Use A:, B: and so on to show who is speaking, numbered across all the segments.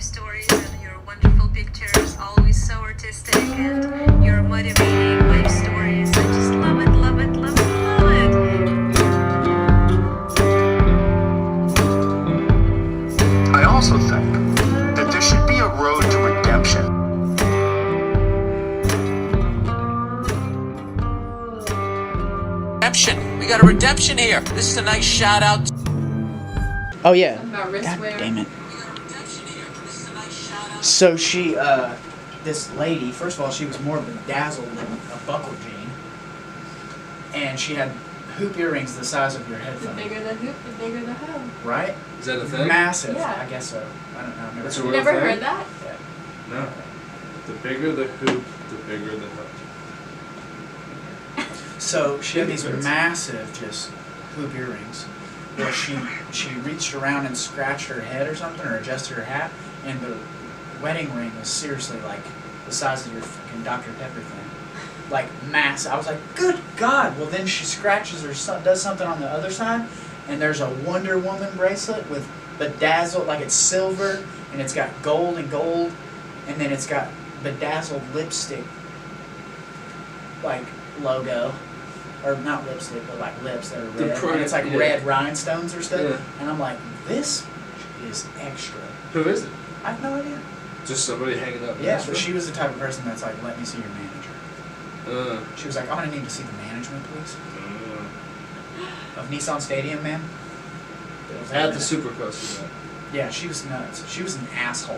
A: stories and your wonderful pictures, always so artistic, and your motivating life stories. I just love it, love it, love it, love it.
B: I also think that there should be a road to redemption.
C: Redemption. We got a redemption here. This is a nice shout out.
D: Oh yeah.
E: About wrist
D: God
E: wear.
D: damn it. So she, this lady, first of all, she was more bedazzled than a buckle jean. And she had hoop earrings the size of your
E: The
D: headphone.
E: bigger the hoop, the bigger the hoe.
D: Right?
F: Is that a thing?
D: Massive.
E: Yeah.
D: I guess so. I don't know. I've never
F: That's
D: heard
F: a
E: You
F: real
E: never
F: thing?
E: heard that?
D: that.
F: No. The bigger the hoop, the bigger the hook.
D: So she had these massive just hoop earrings where she reached around and scratched her head or something or adjusted her hat, and the wedding ring was seriously like the size of your fucking Dr. Pepper thing. Like massive. I was like, good God. Well, then she scratches or does something on the other side, and there's a Wonder Woman bracelet with bedazzled, like it's silver, and it's got gold, and then it's got bedazzled lipstick, like logo. Or not lipstick, but like lips that are
F: The
D: red.
F: print,
D: And it's like
F: yeah.
D: red rhinestones or stuff.
F: Yeah.
D: And I'm like, this is extra.
F: Who is it?
D: I have no idea.
F: Just somebody hanging out. in
D: Yeah,
F: Nashville?
D: but she was the type of person that's like, let me see your manager. She was like, I'm gonna need to see the management, please. Of Nissan Stadium, man.
F: At the Supercross event.
D: Yeah, she was nuts. She was an asshole.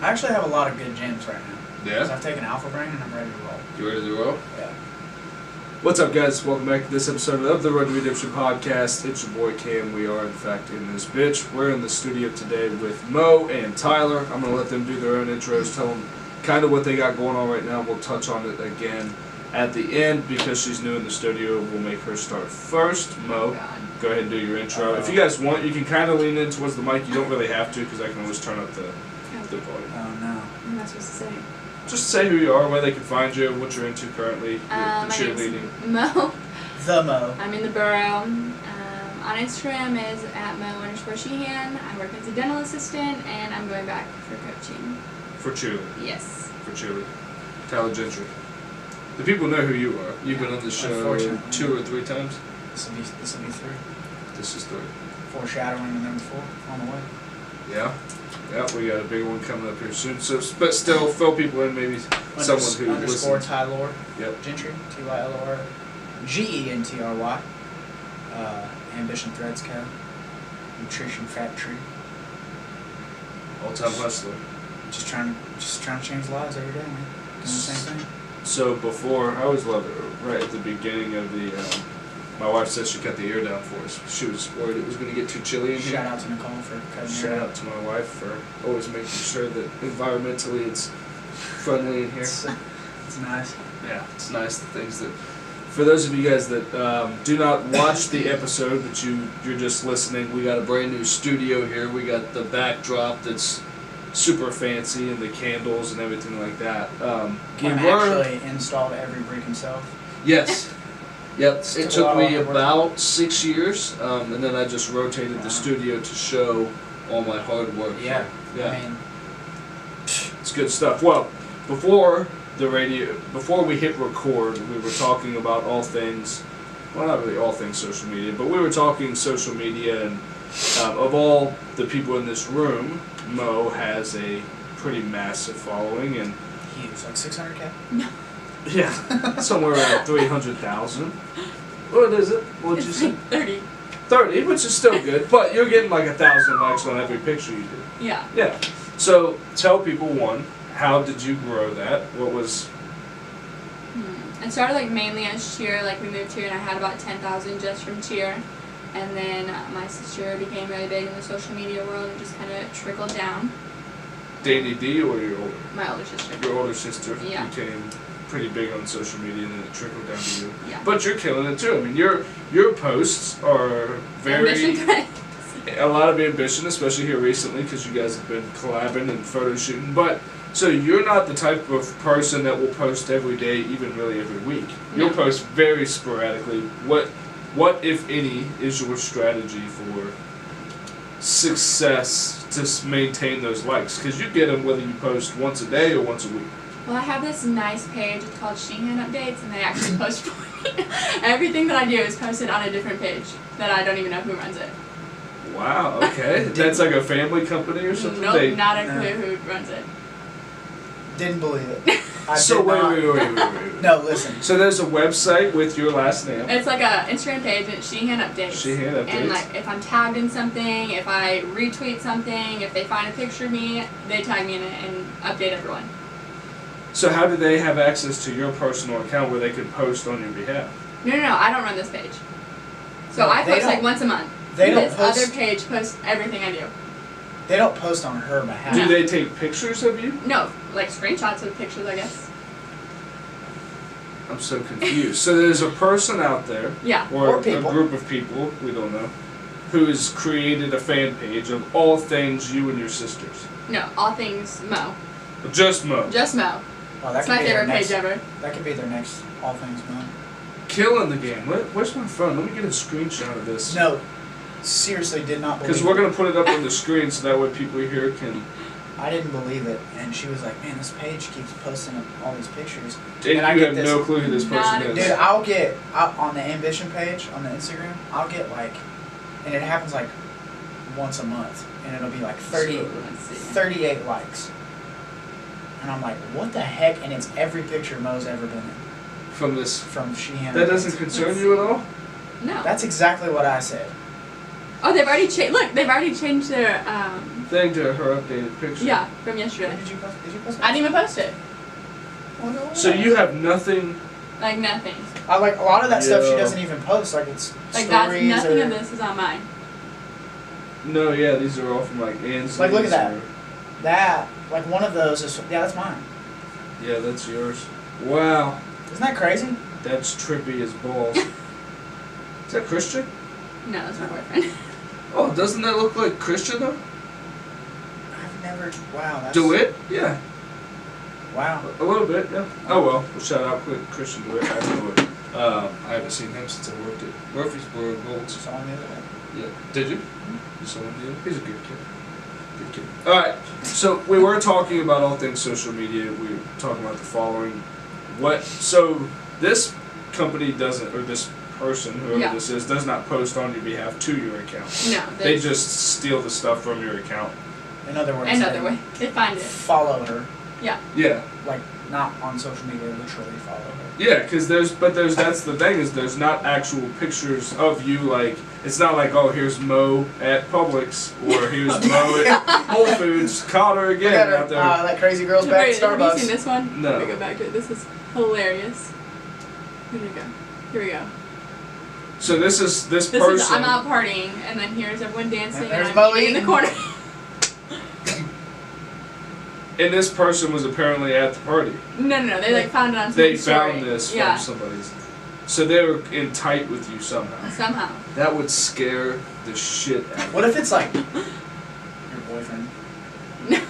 D: I actually have a lot of good gyms right now. Because
F: Yeah?
D: I've taken Alpha Brain and I'm ready to roll.
F: You ready to roll?
D: Yeah.
F: What's up, guys? Welcome back to this episode of the Road to Redemption podcast. It's your boy Cam. We are, in fact, in this bitch. We're in the studio today with Mo and Tylor. I'm going to let them do their own intros, tell them kind of what they got going on right now. We'll touch on it again at the end because she's new in the studio. We'll make her start first. Mo, go ahead and do your intro. If you guys want, you can kind of lean in towards the mic. You don't really have to because I can always turn up the volume.
D: Oh no.
E: What am I supposed to say?
F: Just say who you are, where they can find you, what you're into currently, the
E: My
F: cheerleading.
E: name's Mo.
D: The Mo.
E: I'm in the borough. On Instagram is at Mo_Sheehan. I work as a dental assistant and I'm going back for coaching.
F: For cheerleading.
E: Yes.
F: For cheerleading. Tylor Gentry. The people know who you are. You've been on the show
D: Unfortunately.
F: 2 or 3 times.
D: This will be 3.
F: This is 3.
D: Foreshadowing the number 4 on the way.
F: Yeah. Yeah, we got a big one coming up here soon. So, but still, fill people in. Maybe someone who
D: underscore
F: listens.
D: Tylor.
F: Yep.
D: Gentry. Tylor. Gentry. Ambition Threads Co. Nutrition Factory.
F: All-time hustler.
D: Just trying to change lives every day, man. Doing the same thing.
F: So before, I always loved it. Right at the beginning of the, my wife said she cut the air down for us. She was worried it was going to get too chilly in here.
D: Shout out to Nicole for cutting
F: Shout
D: it
F: out to my wife for always making sure that environmentally it's friendly in here.
D: It's nice.
F: Yeah, it's nice. The things that, for those of you guys that do not watch the episode, but you're just listening, we got a brand new studio here. We got the backdrop that's super fancy and the candles and everything like that.
D: Kim actually installed every brick himself.
F: Yes. Yep.
D: Still
F: It took me
D: a lot of work.
F: about 6 years, and then I just rotated the studio to show all my hard work.
D: Yeah.
F: Yeah.
D: I mean,
F: It's good stuff. Well, before we hit record, we were talking about all things, well, not really all things social media, but we were talking social media, and of all the people in this room, Mo has a pretty massive following, and
D: huge. Like 600K?
E: No.
F: yeah, somewhere around 300,000. What is it? What'd you
E: It's
F: say?
E: like 30.
F: 30, which is still good, but you're getting like 1,000 likes on every picture you do.
E: Yeah.
F: Yeah. So tell people, one, how did you grow that? What was...
E: It started like mainly as cheer. Like we moved here and I had about 10,000 just from cheer. And then my sister became really big in the social media world and just kind of trickled down.
F: Danny D or your older?
E: My older sister.
F: Your older sister
E: Yeah.
F: became pretty big on social media and then it trickled down to you.
E: Yeah.
F: But you're killing it too. I mean, your posts are
E: Ambition
F: very...
E: threads.
F: A lot of ambition, especially here recently because you guys have been collabing and photo shooting. But, so you're not the type of person that will post every day, even really every week. You'll
E: No.
F: post very sporadically. What, if any, is your strategy for success to maintain those likes? Because you get them whether you post once a day or once a week.
E: Well, I have this nice page called Sheehan Updates, and they actually post for me. Everything that I do is posted on a different page that I don't even know who runs it.
F: Wow, okay. That's like a family company or something?
E: Nope, not a clue who runs it.
D: Didn't believe it. I
F: So
D: did not.
F: wait.
D: No, listen.
F: So there's a website with your last name.
E: It's like a Instagram page, and it's Sheehan Updates.
F: Sheehan Updates.
E: And like, if I'm tagged in something, if I retweet something, if they find a picture of me, they tag me in it and update everyone.
F: So how do they have access to your personal account where they can post on your behalf?
E: No, I don't run this page. So
D: No,
E: I
D: they
E: post like
D: don't-
E: once a month.
D: They don't
E: This
D: post.
E: other page posts everything I do.
D: They don't post on her behalf.
F: Do they take pictures of you?
E: No, like screenshots of pictures, I guess.
F: I'm so confused. So there's a person out there,
E: Yeah.
F: or
D: Or
F: a
D: people.
F: group of people, we don't know, who has created a fan page of all things you and your sisters.
E: No, all things Mo.
F: Just Mo.
E: Just Mo.
D: Oh, that
E: It's
D: could
E: my
D: be their
E: favorite
D: next,
E: page ever.
D: That could be their next All Things Mo.
F: Killing the game. Where's my phone? Let me get a screenshot of this.
D: No, seriously, did not believe
F: Because we're going to put it up on the screen so that way people here can...
D: I didn't believe it, and she was like, "Man, this page keeps posting up all these pictures."
F: And
D: I
F: you
D: get
F: have
D: this-
F: no clue who this person
E: Not-
F: is.
D: Dude, I'll get on the Ambition page on the Instagram. I'll get like, and it happens like once a month, and it'll be like 30,
E: So, let's see.
D: 38 likes, and I'm like, "What the heck?" And it's every picture Mo's ever been in
F: From this...
D: from Sheehan.
F: That doesn't concern you at all?
E: No.
D: That's exactly what I said.
E: Oh, they've already changed. Look, they've already changed their
F: Thing to her updated picture.
E: yeah, from
D: When
E: yesterday.
D: did you post? Did you post?
E: I didn't even post it.
D: Oh, no way.
F: So you have nothing...
E: Like nothing.
D: I like a lot of that stuff she
F: Yeah.
D: doesn't even post. Like it's
E: Like that's
D: stories
E: nothing
D: or
E: of this is on mine.
F: No, yeah, these are all from like Ansley's.
D: Like, look at that.
F: or-
D: that. Like one of those is that's mine.
F: Yeah, that's yours. Wow.
D: Isn't that crazy?
F: That's trippy as balls. Is that Christian?
E: No, that's my boyfriend.
F: Oh, doesn't that look like Christian though?
D: I've never. Wow. That's,
F: DeWitt? Yeah.
D: Wow.
F: A little bit, yeah. Oh well, we'll shout out Christian DeWitt. I don't know. I haven't seen him since I worked at Murfreesboro Golds.
D: Saw him the other day.
F: Yeah. Did you? You saw him the other? He's a good kid. Good kid. Alright, so we were talking about all things social media. We were talking about the following. So this company doesn't, or this person, whoever
E: Yeah.
F: this is, does not post on your behalf to your account.
E: No,
F: They just steal the stuff from your account.
D: In other words,
E: another way. They find it.
D: follow her.
F: Yeah.
D: Like not on social media, literally follow her.
F: Yeah, because that's the thing is there's not actual pictures of you, like, it's not like, oh, here's Mo at Publix, or here's Mo at Whole Foods, caught her
D: Look
F: again
D: at her,
F: out there.
D: that crazy girl's back
E: Wait,
D: at
E: have you
D: Starbucks.
E: seen this one?
F: No.
E: Let me go back to it. This is hilarious. Here we go. Here we go.
F: So this
E: This
F: person,
E: is I'm out partying, and then here's everyone dancing,
D: And there's
E: I'm
D: Mo
E: eating in the
D: eating.
E: corner.
F: and this person was apparently at the party.
E: No. They like found it on
F: They
E: somebody's
F: found
E: story.
F: this
E: Yeah,
F: from somebody's. So they were in tight with you somehow.
E: somehow.
F: That would scare the shit out of
D: What if it's like your boyfriend?
E: No.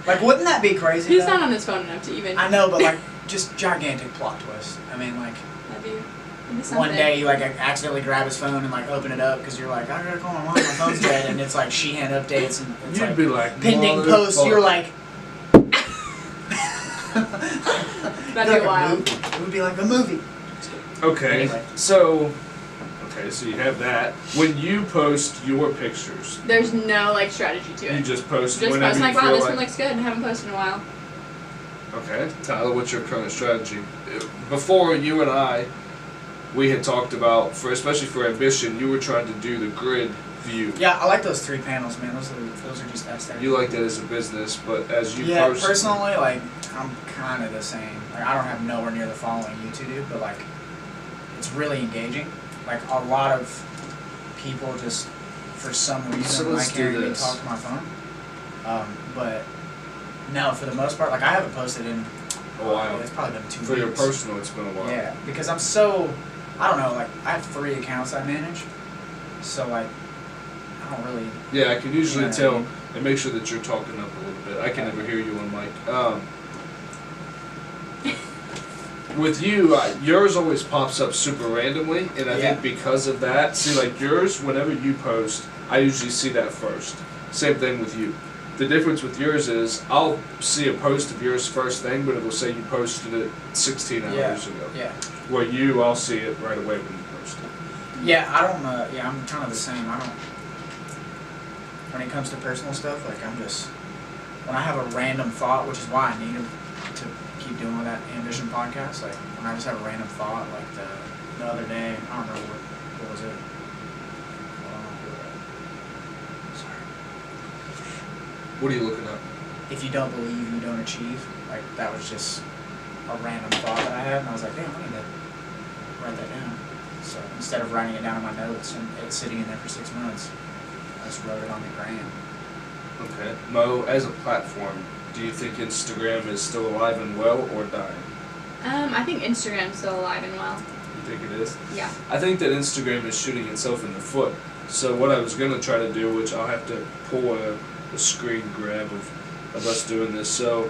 D: Like, wouldn't that be crazy?
E: He's
D: though?
E: not on his phone enough to even.
D: I know, but like, just gigantic plot twist. I mean, like,
E: That'd be something.
D: one day you like accidentally grab his phone and like open it up because you're like, I gotta call my mom, my phone's dead, and it's like Sheehan updates and it's
F: You'd
D: like
F: be like,
D: pending post. You're like,
E: That'd be wild.
D: It would be like a movie.
F: Okay,
D: Anyway.
F: so you have that. When you post your pictures,
E: There's no like strategy to
F: you
E: it.
F: just post
E: Just
F: whenever
E: post like,
F: you
E: wow,
F: feel
E: this
F: like.
E: one looks good, and haven't posted in a while.
F: Okay, Tyler, what's your current strategy? Before you and I, we had talked about, especially for Ambition, you were trying to do the grid view.
D: Yeah, I like those 3 panels, man. Those are just aesthetic.
F: You like that as a business, but as you
D: Yeah, personally, like, I'm kind of the same. Like, I don't have nowhere near the following you two do, but like, it's really engaging. Like, a lot of people just, for some reason,
F: So
D: like
F: let's do
D: hearing me
F: this.
D: talk to my phone. But no, for the most part, like, I haven't posted in
F: a while.
D: It's probably been 2
F: For
D: weeks.
F: your personal, it's been a while.
D: Yeah, because I'm so, I don't know, like, I have 3 accounts I manage, so like, I don't really.
F: Yeah, I can usually
D: Yeah.
F: tell and make sure that you're talking up a little bit. I can never hear you on mic. With you, yours always pops up super randomly, and I
D: Yeah.
F: think because of that, see, like yours, whenever you post, I usually see that first. Same thing with you. The difference with yours is I'll see a post of yours first thing, but it'll say you posted it 16 hours ago.
D: Yeah.
F: Where you, I'll see it right away when you post it.
D: Yeah, I don't. I'm kind of the same. I don't. When it comes to personal stuff, like I'm just when I have a random thought, which is why I need to keep doing that ambition podcast. Like when I just have a random thought, like the other day, I don't remember what was it. Sorry.
F: What are you looking up?
D: If you don't believe, you don't achieve. Like that was just a random thought that I had, and I was like, damn, I need to write that down. So instead of writing it down in my notes and it's sitting in there for 6 months, I just wrote it on the gram.
F: Okay. Mo, as a platform, do you think Instagram is still alive and well or dying?
E: I think Instagram's still alive and well.
F: You think it is?
E: Yeah.
F: I think that Instagram is shooting itself in the foot. So what I was going to try to do, which I'll have to pull a screen grab of us doing this. So,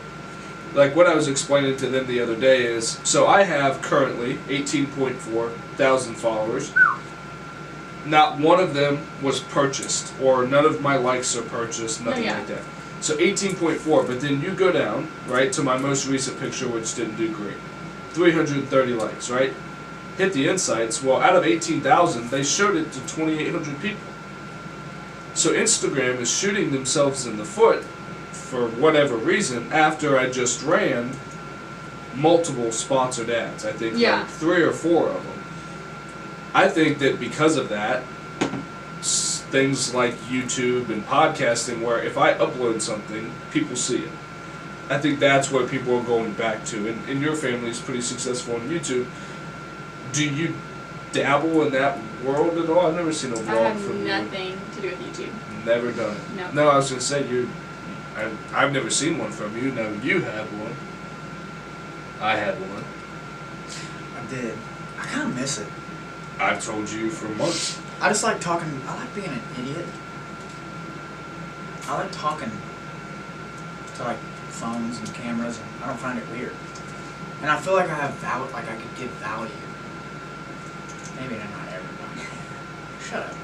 F: like what I was explaining to them the other day is, so I have currently 18.4 thousand followers. Not one of them was purchased, or none of my likes are purchased, nothing like that. So 18.4, but then you go down, right, to my most recent picture, which didn't do great. 330 likes, right? Hit the insights. Well, out of 18,000, they showed it to 2,800 people. So Instagram is shooting themselves in the foot for whatever reason after I just ran multiple sponsored ads. I think like 3 or 4 of them. I think that because of that, things like YouTube and podcasting, where if I upload something, people see it. I think that's what people are going back to. And your family is pretty successful on YouTube. Do you dabble in that world at all? I've never seen a vlog from you.
E: I have nothing to do with YouTube.
F: Never done it?
E: No.
F: No, I was going to say, I've never seen one from you. Now, you had one. I had one.
D: I did. I kind of miss it.
F: I've told you for months.
D: I just like talking. I like being an idiot. I like talking to like phones and cameras, and I don't find it weird. And I feel like I have value. Like I could give value. Maybe not everybody. Shut up.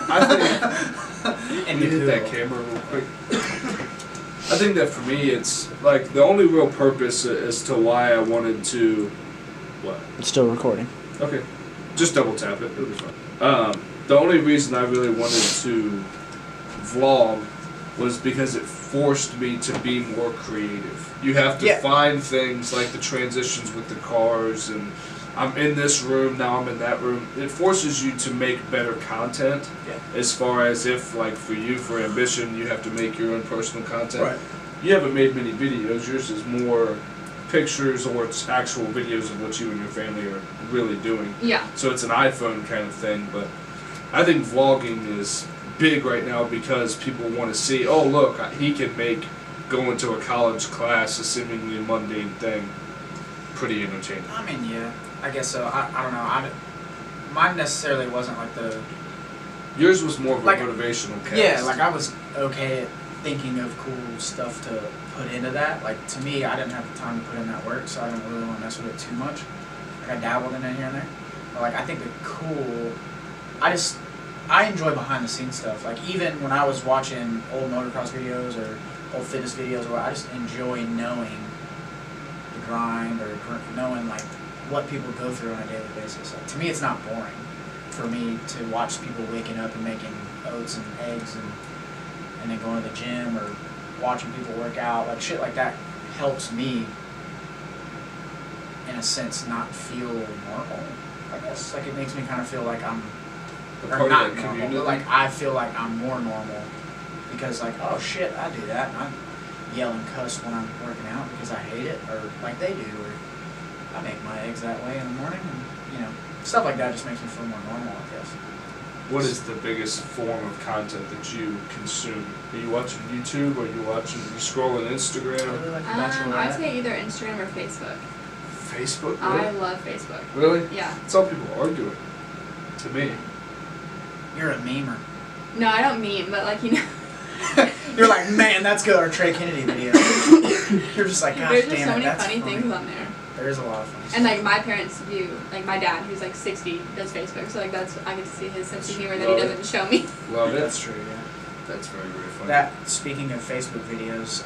F: I think.
D: And
F: you hit that camera real quick. I think that for me, it's like the only real purpose as to why I wanted to. What?
D: It's still recording.
F: Okay. Just double tap it. It'll be fine. The only reason I really wanted to vlog was because it forced me to be more creative. You have to find things like the transitions with the cars, and I'm in this room, now I'm in that room. It forces you to make better content as far as if, like for you, for Ambition, you have to make your own personal content.
D: Right.
F: You haven't made many videos. Yours is more pictures or it's actual videos of what you and your family are really doing.
E: Yeah.
F: So it's an iPhone kind of thing, but I think vlogging is big right now because people want to see, oh look, he can make going to a college class a seemingly mundane thing pretty entertaining.
D: I mean, yeah, I guess so. I don't know. Mine necessarily wasn't like the.
F: Yours was more of a
D: like,
F: motivational cast.
D: Yeah, like I was okay at thinking of cool stuff to put into that. Like to me, I didn't have the time to put in that work, so I didn't really want to mess with it too much. Like I dabbled in it here and there, but like I think the cool, I enjoy behind the scenes stuff. Like even when I was watching old motocross videos or old fitness videos, I just enjoy knowing the grind or knowing like what people go through on a daily basis. Like, to me, it's not boring for me to watch people waking up and making oats and eggs and then going to the gym or watching people work out. Like shit like that helps me in a sense not feel normal. I guess like it makes me kind of feel like I'm or not normal, but like I feel like I'm more normal because like, oh shit, I do that and I yell and cuss when I'm working out because I hate it, or like they do, or I make my eggs that way in the morning, and you know, stuff like that just makes me feel more normal, I guess.
F: What is the biggest form of content that you consume? Are you watching YouTube? Are you scrolling Instagram?
E: I'd say either Instagram or Facebook.
F: Facebook? Really?
E: I love Facebook.
F: Really?
E: Yeah.
F: That's all people arguing. To me.
D: You're a memer.
E: No, I don't meme, but like, you know.
D: You're like, man, that's good. Our Trey Kennedy video. You're just like, gosh
E: There's
D: damn
E: just so
D: it,
E: many
D: that's
E: funny
D: funny.
E: things on there.
D: There is a lot of fun stuff.
E: And like my parents do, like my dad, who's like 60, does Facebook, so like that's I get to see his sense of humor that he doesn't show me.
F: Love it.
D: That's true, yeah.
F: That's very, very funny.
D: That, speaking of Facebook videos,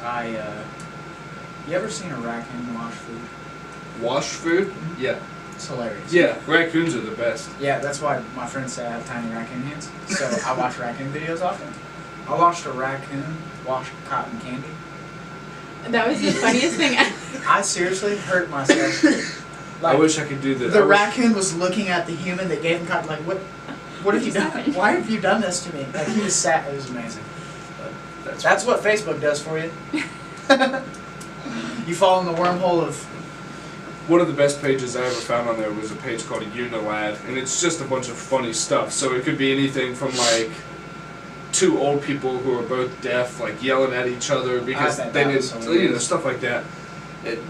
D: you ever seen a raccoon wash food?
F: Wash food? Yeah.
D: It's hilarious.
F: Yeah, raccoons are the best.
D: Yeah, that's why my friends say I have tiny raccoon hands. So I watch raccoon videos often. I watched a raccoon wash cotton candy.
E: That was the funniest thing ever.
D: I seriously hurt myself.
F: I wish I could do this.
D: The raccoon was looking at the human that gave him cotton, like, what have you done? Why have you done this to me? Like, he was sad. It was amazing. But that's what Facebook does for you. You fall in the wormhole of...
F: One of the best pages I ever found on there was a page called Unilad, and it's just a bunch of funny stuff. So it could be anything from like two old people who are both deaf, like yelling at each other because they didn't, stuff like that.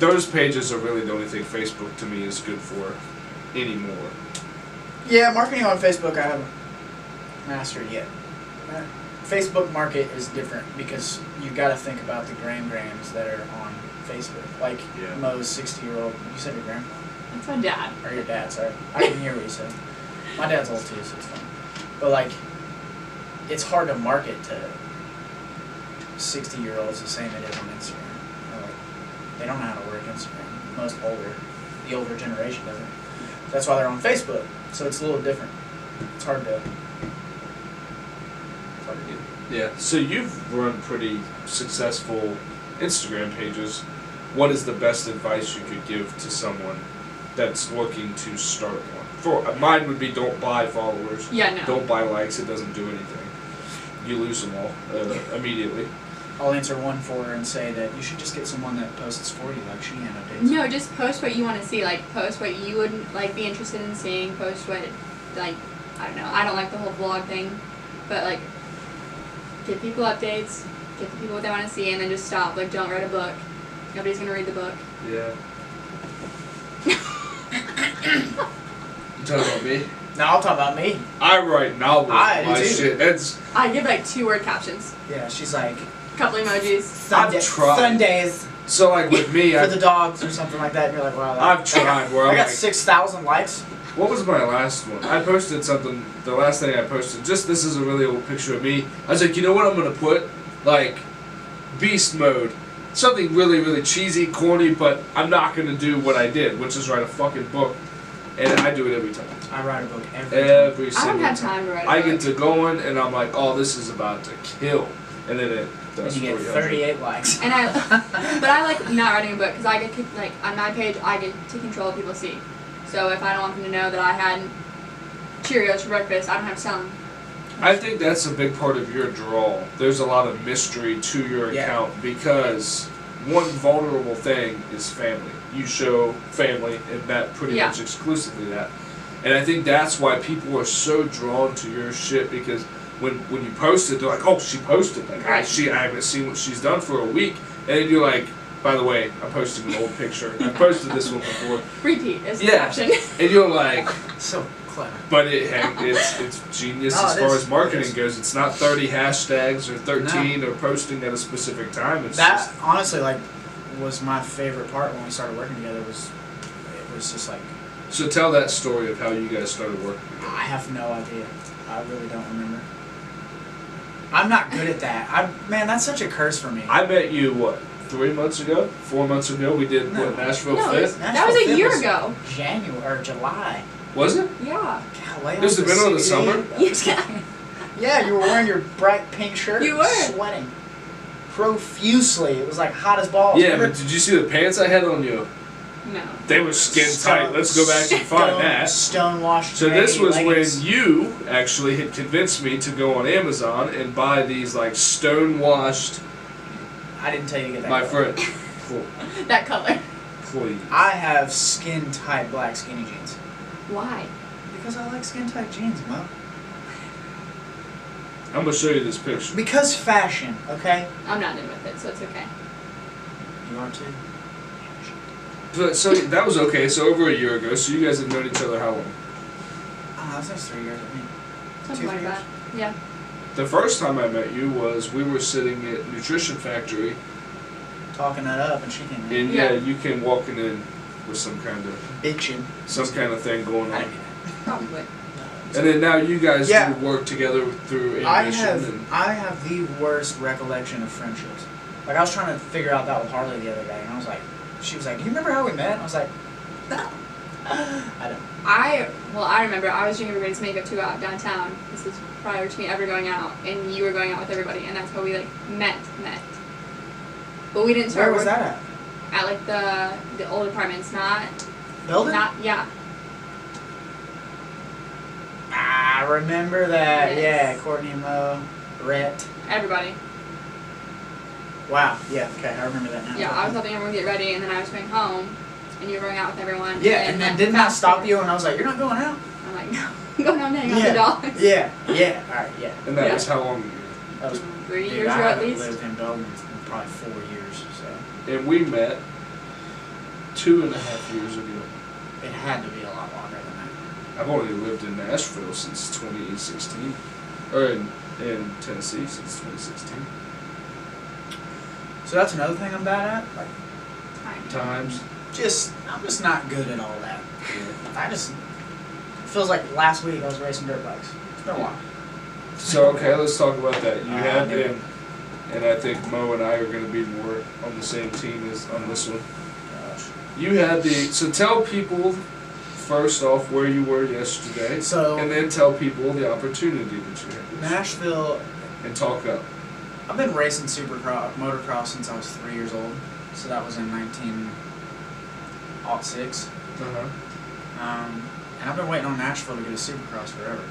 F: Those pages are really the only thing Facebook to me is good for anymore.
D: Yeah, marketing on Facebook I haven't mastered yet. Facebook market is different because you got to think about the grams that are on Facebook. Like Mo's 60-year-old. You said your grandpa?
E: That's my dad.
D: Or your dad, sorry. I didn't hear what you said. My dad's old too, so it's fine. But like, it's hard to market to 60-year-olds the same it is on Instagram. Like, they don't know how to work Instagram. The older generation doesn't. That's why they're on Facebook. So it's a little different. It's hard to do.
F: Yeah. So you've run pretty successful Instagram pages. What is the best advice you could give to someone that's looking to start one? Mine would be don't buy followers.
E: Yeah, no.
F: Don't buy likes. It doesn't do anything. You lose them all immediately.
D: I'll answer one for her and say that you should just get someone that posts for you, like Sheehan updates.
E: No, just post what you want to see. Like, post what you would like be interested in seeing. Post what, like, I don't know. I don't like the whole vlog thing, but like, give people updates, give the people what they want to see, and then just stop. Like, don't write a book. Nobody's gonna read the book.
F: Yeah. You talking about me?
D: No, I'll talk about me.
F: I write novels.
D: I do
F: my
D: too.
F: shit. That's.
E: I give like 2-word captions,
D: Yeah, she's like
E: couple emojis.
F: I've tried.
D: Sundays
F: So like with me,
D: for the dogs or something like that. And you're like, wow.
F: I've tried. Where
D: I
F: I'm
D: got
F: like,
D: 6,000 likes.
F: what was my last one? I posted something. The last thing I posted, just this is a really old picture of me. I was like, you know what I'm gonna put? Like, beast mode. Something really, really cheesy, corny, but I'm not gonna do what I did, which is write a fucking book, and I do it every time.
D: I write a book every
F: Every
E: I
F: single
E: don't have time to write a
F: I
E: book.
F: get to going, and I'm like, oh, this is about to kill, and then it
D: And
F: does
D: you get
F: 400.
D: 38 likes.
E: And but I like not writing a book because I get to, like, on my page I get to control what people see. So if I don't want them to know that I had Cheerios for breakfast, I don't have to tell them.
F: I think that's a big part of your draw. There's a lot of mystery to your
D: Yeah.
F: account because one vulnerable thing is family. You show family, and that pretty
E: Yeah.
F: much exclusively that. And I think that's why people are so drawn to your shit because when you post it, they're like, oh, she posted. Like, I haven't seen what she's done for a week. And then you're like, by the way, I'm posting an old picture. I posted this one before.
E: Repeat is the
F: Yeah.
E: caption.
F: And you're like,
D: So clever.
F: but it's genius
D: No,
F: as
D: it
F: far
D: is.
F: as marketing
D: It is.
F: goes. It's not 30 hashtags or 13 or posting at a specific time. It's
D: That
F: just,
D: honestly, like, was my favorite part when we started working together. It was just like,
F: so tell that story of how you guys started working together.
D: I have no idea. I really don't remember. I'm not good at that. Man, that's such a curse for me.
F: I met you, what, 3 months ago? 4 months ago? We did,
D: No.
F: what, Nashville
E: No,
F: Fit?
E: that was a year ago.
D: January or July.
F: Was it?
E: Yeah.
D: Golly,
F: It was the middle of the summer?
E: Yeah.
D: Yeah, you were wearing your bright pink shirt.
E: You were.
D: Sweating profusely. It was like hot as balls.
F: Yeah,
D: Remember?
F: but did you see the pants I had on you?
E: No.
F: They were skin tight. Let's go back and find that.
D: Stonewashed.
F: So this was
D: leggings.
F: when you actually had convinced me to go on Amazon and buy these like stone-washed.
D: I didn't tell you to get that.
F: My
D: color.
F: friend,
E: That color.
F: please.
D: I have skin tight black skinny jeans.
E: Why?
D: Because I like skin tight jeans, Mo.
F: I'm gonna show you this picture.
D: Because fashion, okay?
E: I'm not in with it, so it's okay.
D: You are too.
F: So that was okay. So over a year ago. So you guys have known each other how long?
D: That's like 3 years, I think.
E: Something
D: 2
E: like
D: years?
E: that. Yeah.
F: The first time I met you was we were sitting at Nutrition Factory,
D: Talking that up, and she came in.
F: and yeah, you came walking in with some kind of
D: Bitching.
F: thing going
D: I
F: on.
D: didn't mean that.
E: Probably.
F: And then now you guys
D: Yeah.
F: do work together through
D: I
F: ambition.
D: have the worst recollection of friendships. Like I was trying to figure out that with Harley the other day, and I was like, she was like, "Do you remember how we met?" And I was like, "No, I don't."
E: I remember I was doing everybody's makeup too out downtown. This was prior to me ever going out, and you were going out with everybody, and that's how we like met. But we didn't start.
D: Where was that at?
E: At like the old apartments, not
D: Belden?
E: yeah.
D: I remember that.
E: Yes.
D: Yeah, Courtney and Mo, Rhett.
E: Everybody.
D: Wow. Yeah. Okay, I remember that now.
E: Yeah, I was helping everyone get ready, and then I was going home, and you were going out with everyone.
D: Yeah, and then didn't I
E: fast
D: stop
E: forward.
D: you? And I was like, "You're not going out."
E: I'm like, no, I'm going home to hang out with the dogs.
D: Yeah. Yeah. All right. Yeah.
F: And that
E: Yeah.
F: was how long ago?
D: That was
E: 3
D: dude,
E: years
D: I
E: ago at
D: haven't
E: least.
D: lived in Belden in probably 4 years. So
F: And we met 2.5 years ago.
D: it had to be a lot longer than that.
F: I've only lived in Nashville since 2016, or in Tennessee since 2016.
D: So that's another thing I'm bad at. Like,
F: Times.
D: I'm just not good at all that. It feels like last week I was racing dirt bikes. It's been a while.
F: So okay, let's talk about that. You had
D: knew it.
F: and I think Mo and I are going to be more on the same team as on this one.
D: Gosh.
F: You had so tell people first off where you were yesterday,
D: So
F: and then tell people the opportunity that you had.
D: Nashville,
F: And talk up.
D: I've been racing motocross since I was 3 years old. So that was in 1906.
F: Uh-huh.
D: And I've been waiting on Nashville to get a supercross forever.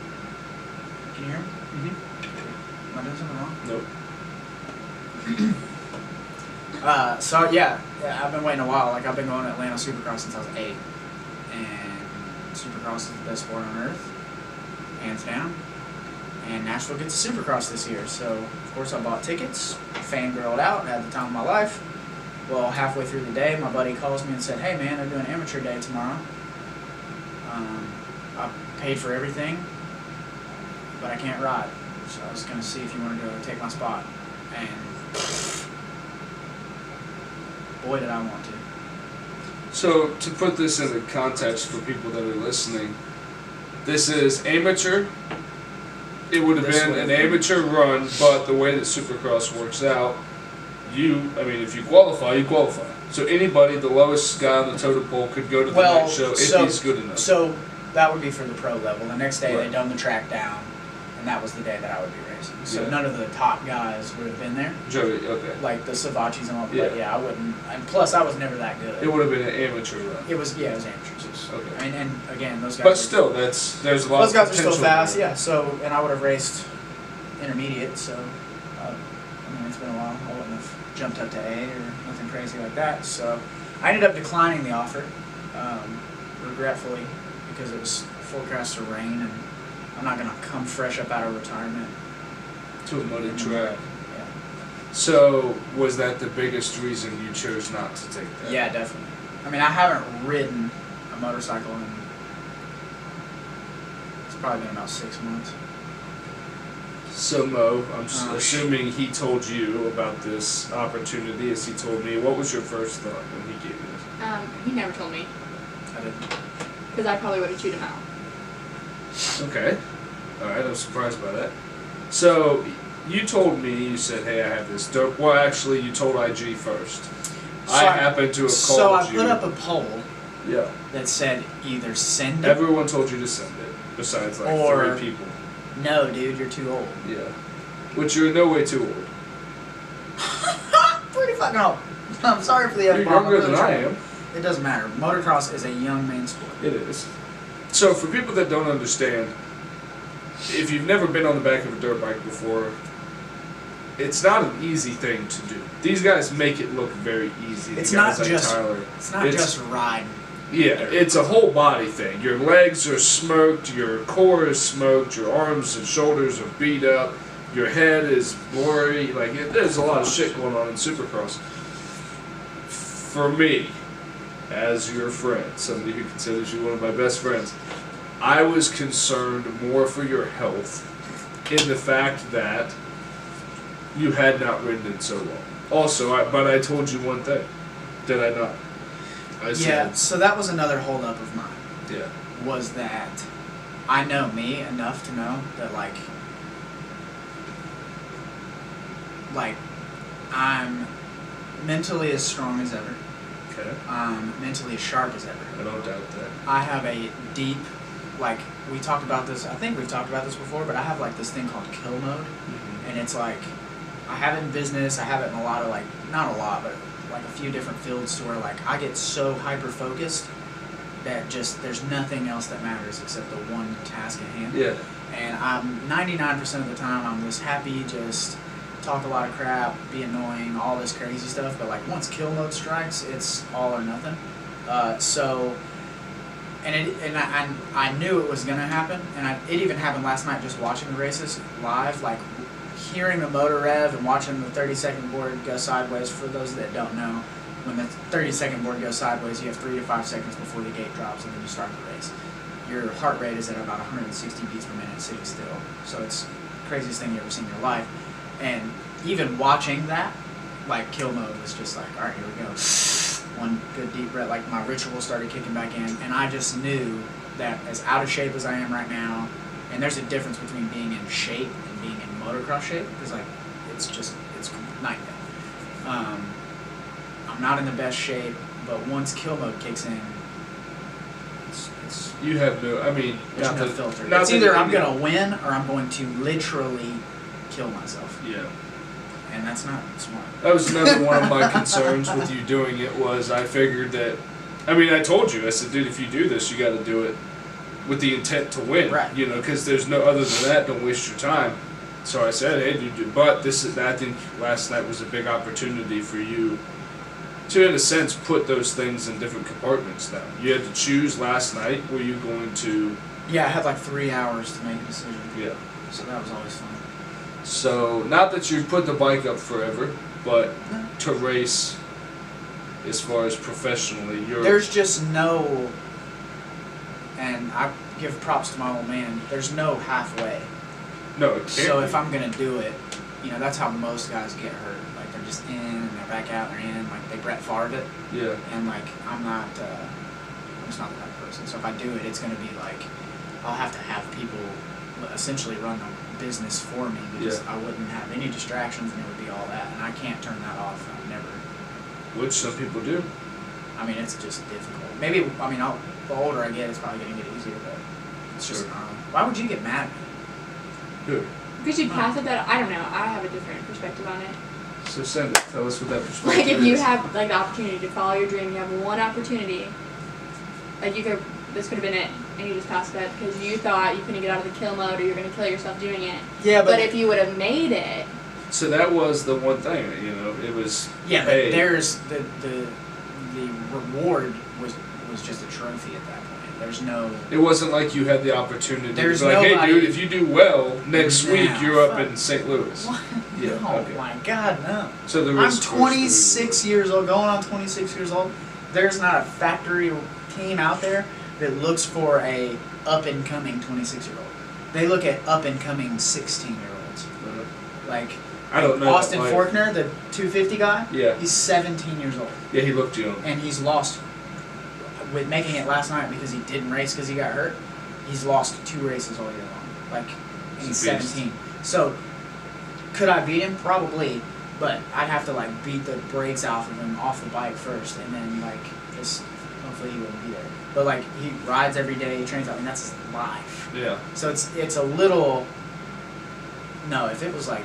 D: Can you hear me?
F: Mm-hmm.
D: Am I doing something wrong?
F: Nope.
D: So yeah, I've been waiting a while. Like I've been going to Atlanta Supercross since I was 8, and Supercross is the best sport on earth, hands down. And Nashville gets a Supercross this year, so of course I bought tickets, fangirled out, had the time of my life. Well, halfway through the day, my buddy calls me and said, "Hey man, they're doing amateur day tomorrow." I paid for everything, but I can't ride, so I was gonna see if you wanted to take my spot, and boy did I want to.
F: So to put this into context for people that are listening, this is amateur. It would have
D: This
F: been
D: would
F: an
D: have been-
F: amateur run, but the way that Supercross works out, if you qualify, you qualify. So anybody, the lowest guy on the totem pole, could go to the next show if he's good enough.
D: So that would be for the pro level. The next day
F: Right.
D: they done the track down, and that was the day that I would be racing. So
F: Yeah.
D: none of the top guys would have been there,
F: Joey, okay.
D: like the Savachis and all.
F: Yeah.
D: But yeah, I wouldn't. And plus, I was never that good.
F: It would have been an amateur run.
D: It was amateurs.
F: Okay.
D: I mean, and again, those guys.
F: But
D: were-
F: still, there's a lot
D: those
F: of
D: guys are still
F: potential
D: fast.
F: there.
D: Yeah. So, and I would have raced intermediate. So, I mean, it's been a while. I wouldn't have jumped up to A or nothing crazy like that. So, I ended up declining the offer, regretfully, because it was forecast to rain, and I'm not gonna come fresh up out of retirement.
F: To a muddy
D: in the
F: track.
D: mud.
F: So was that the biggest reason you chose not to take that?
D: Yeah, definitely. I mean, I haven't ridden a motorcycle in, it's probably been about 6 months.
F: So Mo, I'm
D: Oh,
F: assuming he told you about this opportunity as he told me. What was your first thought when he gave you this?
E: He never told me,
D: I didn't.
E: because I probably would have chewed him out.
F: Okay. Alright, I'm surprised by that. So you told me, you said, hey, I have this dope. Well, actually, you told IG first. I happened to have called
D: So I
F: you.
D: put up a poll
F: Yeah.
D: that said either send it.
F: Everyone told you to send it, besides like
D: Or-
F: 3 people.
D: No, dude, you're too old.
F: Yeah. Which you're in no way too old.
D: Pretty fucking old. I'm sorry for the
F: You're
D: F-bomb.
F: younger
D: I'm
F: than
D: really
F: I
D: trying.
F: am.
D: It doesn't matter. Motocross is a young man's sport.
F: It is. So for people that don't understand, if you've never been on the back of a dirt bike before, it's not an easy thing to do. These guys make it look very easy.
D: It's
F: The guys
D: not
F: like
D: just-
F: Tylor.
D: It's not just riding.
F: Yeah, it's a whole body thing. Your legs are smoked, your core is smoked, your arms and shoulders are beat up, your head is blurry. There's a lot of shit going on in Supercross. For me, as your friend, somebody who considers you one of my best friends, I was concerned more for your health in the fact that you had not ridden in so long. Also, but I told you one thing, did I not? I said,
D: Yeah, so that was another holdup of mine.
F: yeah.
D: Was that I know me enough to know that like I'm mentally as strong as ever.
F: Okay.
D: I'm mentally as sharp as ever.
F: I don't doubt that.
D: I have a deep, like we talked about this. I think we've talked about this before, but I have like this thing called kill mode, and it's like I have it in business. I have it in a lot of like not a lot, but like a few different fields to where like I get so hyper focused that just there's nothing else that matters except the one task at hand.
F: Yeah.
D: And I'm 99% of the time I'm just happy, just talk a lot of crap, be annoying, all this crazy stuff. But like once kill mode strikes, it's all or nothing. I knew it was gonna happen, and it even happened last night just watching the races live, like hearing the motor rev and watching the 30-second board go sideways. For those that don't know, when the 30-second board goes sideways, you have 3 to 5 seconds before the gate drops and then you start the race. Your heart rate is at about 160 beats per minute sitting still. So it's the craziest thing you've ever seen in your life. And even watching that, like kill mode was just like, all right, here we go. One good deep breath, like my ritual started kicking back in, and I just knew that as out of shape as I am right now, and there's a difference between being in shape and being in motocross shape, because like it's night and day. I'm not in the best shape, but once kill mode kicks in, it's
F: You have no. I mean,
D: there's
F: not
D: no
F: that-
D: filter.
F: not
D: It's
F: that
D: either
F: it-
D: I'm gonna win or I'm going to literally kill myself,
F: Yeah.
D: and that's not smart.
F: That was another one of my concerns with you doing it. Was I figured that. I mean, I told you. I said, dude, if you do this, you got to do it with the intent to win.
D: Right.
F: You know, because there's no other than that. Don't waste your time. So I said, hey, dude. But I think last night was a big opportunity for you to, in a sense, put those things in different compartments now. You had to choose last night. Were you going to?
D: Yeah, I had like 3 hours to make a decision,
F: Yeah.
D: so that was always fun.
F: So not that you put the bike up forever, but to race, as far as professionally,
D: There's just no, and I give props to my old man, there's no halfway.
F: no. It can't
D: So
F: be.
D: if I'm going to do it, you know, that's how most guys get hurt. Like they're just in and they're back out and they're in, like they Brett Favre it.
F: Yeah.
D: And like I'm just not that person. So if I do it, it's going to be like, I'll have to have people essentially run the business for me, because
F: Yeah.
D: I wouldn't have any distractions and it would be all that. And I can't turn that off. I've never.
F: Which some people do.
D: I mean, it's just difficult. Maybe, I mean, the older I get, it's probably going to get easier, but it's just,
F: Sure.
D: why would you get mad at me?
F: Good.
E: Because you pass it that, I don't know, I have a different perspective on it.
F: So send it. Tell us what that perspective
E: Like if you
F: is.
E: have like the opportunity to follow your dream, you have one opportunity, like this could have been it, and you just passed it because you thought you couldn't get out of the kill mode or you're going to kill yourself doing it.
D: Yeah,
E: But if you would have made it,
F: So that was the one thing, you know, it was.
D: yeah, but
F: hey,
D: there's the reward was just a trophy at that point. There's no.
F: It wasn't like you had the opportunity
D: There's
F: to be like, hey,
D: nobody-
F: dude, if you do well next
D: Nah,
F: week, you're up
D: fuck.
F: in St. Louis.
D: What?
F: Yeah,
D: No,
F: okay.
D: my God, no.
F: So the
D: I'm
F: risk was
D: 26 years old, going on 26 years old. There's not a factory team out there that looks for a up-and-coming 26-year-old. They look at up-and-coming 16-year-olds. Like
F: I don't know.
D: Austin
F: that, like,
D: Faulkner, the 250 guy.
F: Yeah.
D: He's 17 years old,
F: Yeah, he looked young.
D: and he's lost. With making it last night because he didn't race because he got hurt, he's lost 2 races all year long. Like, and he's
F: He's a beast.
D: 17. So, could I beat him? Probably, but I'd have to like beat the brakes off of him off the bike first, and then like just hopefully he wouldn't be there. But like he rides every day, he trains. I mean that's his life.
F: Yeah.
D: So it's a little. No, if it was like,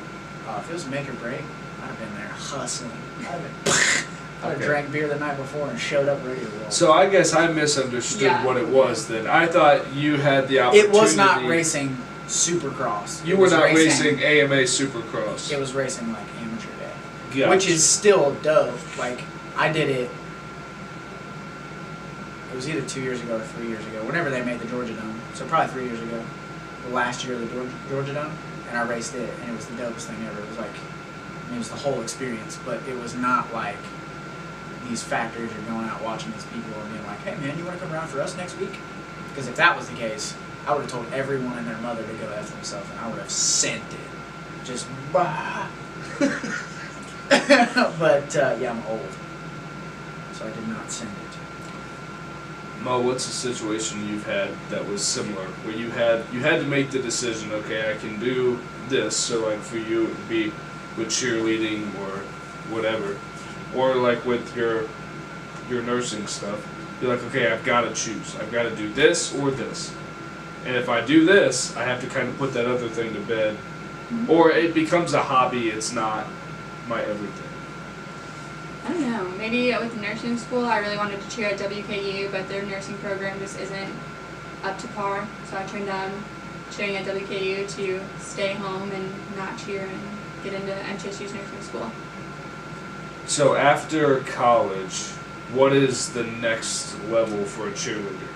D: if it was make or break, I'd have been there hustling. I'd have
F: Okay.
D: drank beer the night before and showed up ready to roll.
F: So I guess I misunderstood
E: Yeah.
F: what it was then. I thought you had the opportunity.
D: It was not racing Supercross.
F: You
D: It
F: were
D: was
F: not racing AMA Supercross.
D: It was racing like amateur day,
F: Gotcha.
D: which is still dope. Like I did it. It was either 2 years ago or 3 years ago. Whenever they made the Georgia Dome, so probably 3 years ago, the last year of the Georgia Dome, and I raced it, and it was the dopest thing ever. It was like, I mean, it was the whole experience, but it was not like these factories are going out watching these people and being like, hey man, you want to come around for us next week? Because if that was the case, I would have told everyone and their mother to go F themselves, and I would have sent it. Just, bah. But, yeah, I'm old. So I did not send it.
F: Mo, what's a situation you've had that was similar, where you had to make the decision, okay, I can do this, so like for you it would be with cheerleading or whatever, or like with your nursing stuff, you're like, okay, I've got to choose, I've got to do this or this, and if I do this, I have to kind of put that other thing to bed, or it becomes a hobby, it's not my everything.
E: I don't know. Maybe with nursing school, I really wanted to cheer at WKU, but their nursing program just isn't up to par. So I turned down cheering at WKU to stay home and not cheer and get into MTSU's nursing school.
F: So after college, what is the next level for a cheerleader?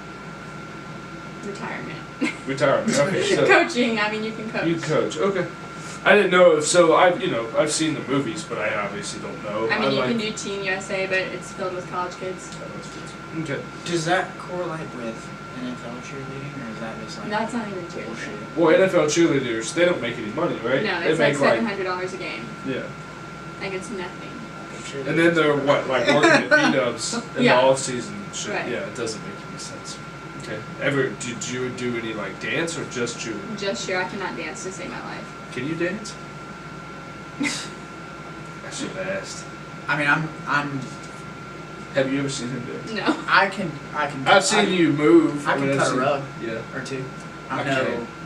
E: Retirement.
F: Retirement. Okay. So
E: Coaching. I mean, you can coach.
F: you coach. Okay. I didn't know if so. I've seen the movies, but I obviously don't know.
E: I mean, you can do Teen USA, but it's filled with college kids.
F: Okay.
D: Does that correlate with NFL cheerleading, or is that just like
E: That's not even cheerleading.
F: Well, NFL cheerleaders, they don't make any money, right?
E: No,
F: they
E: it's like
F: make
E: $700 a game.
F: yeah.
E: Like it's nothing.
F: And then they're what, like working at B-dubs in
E: Yeah.
F: the off season and shit.
E: Right.
F: Yeah, it doesn't make any sense. Okay. Ever did you do any like dance or just cheerleading?
E: Just cheer. I cannot dance to save my life.
F: Can you dance? I should have asked.
D: I mean, I'm.
F: Have you ever seen him dance?
E: No.
D: I can.
F: I've seen you move.
D: I can
F: I've
D: cut a
F: seen-
D: rug
F: Yeah,
D: or two.
F: I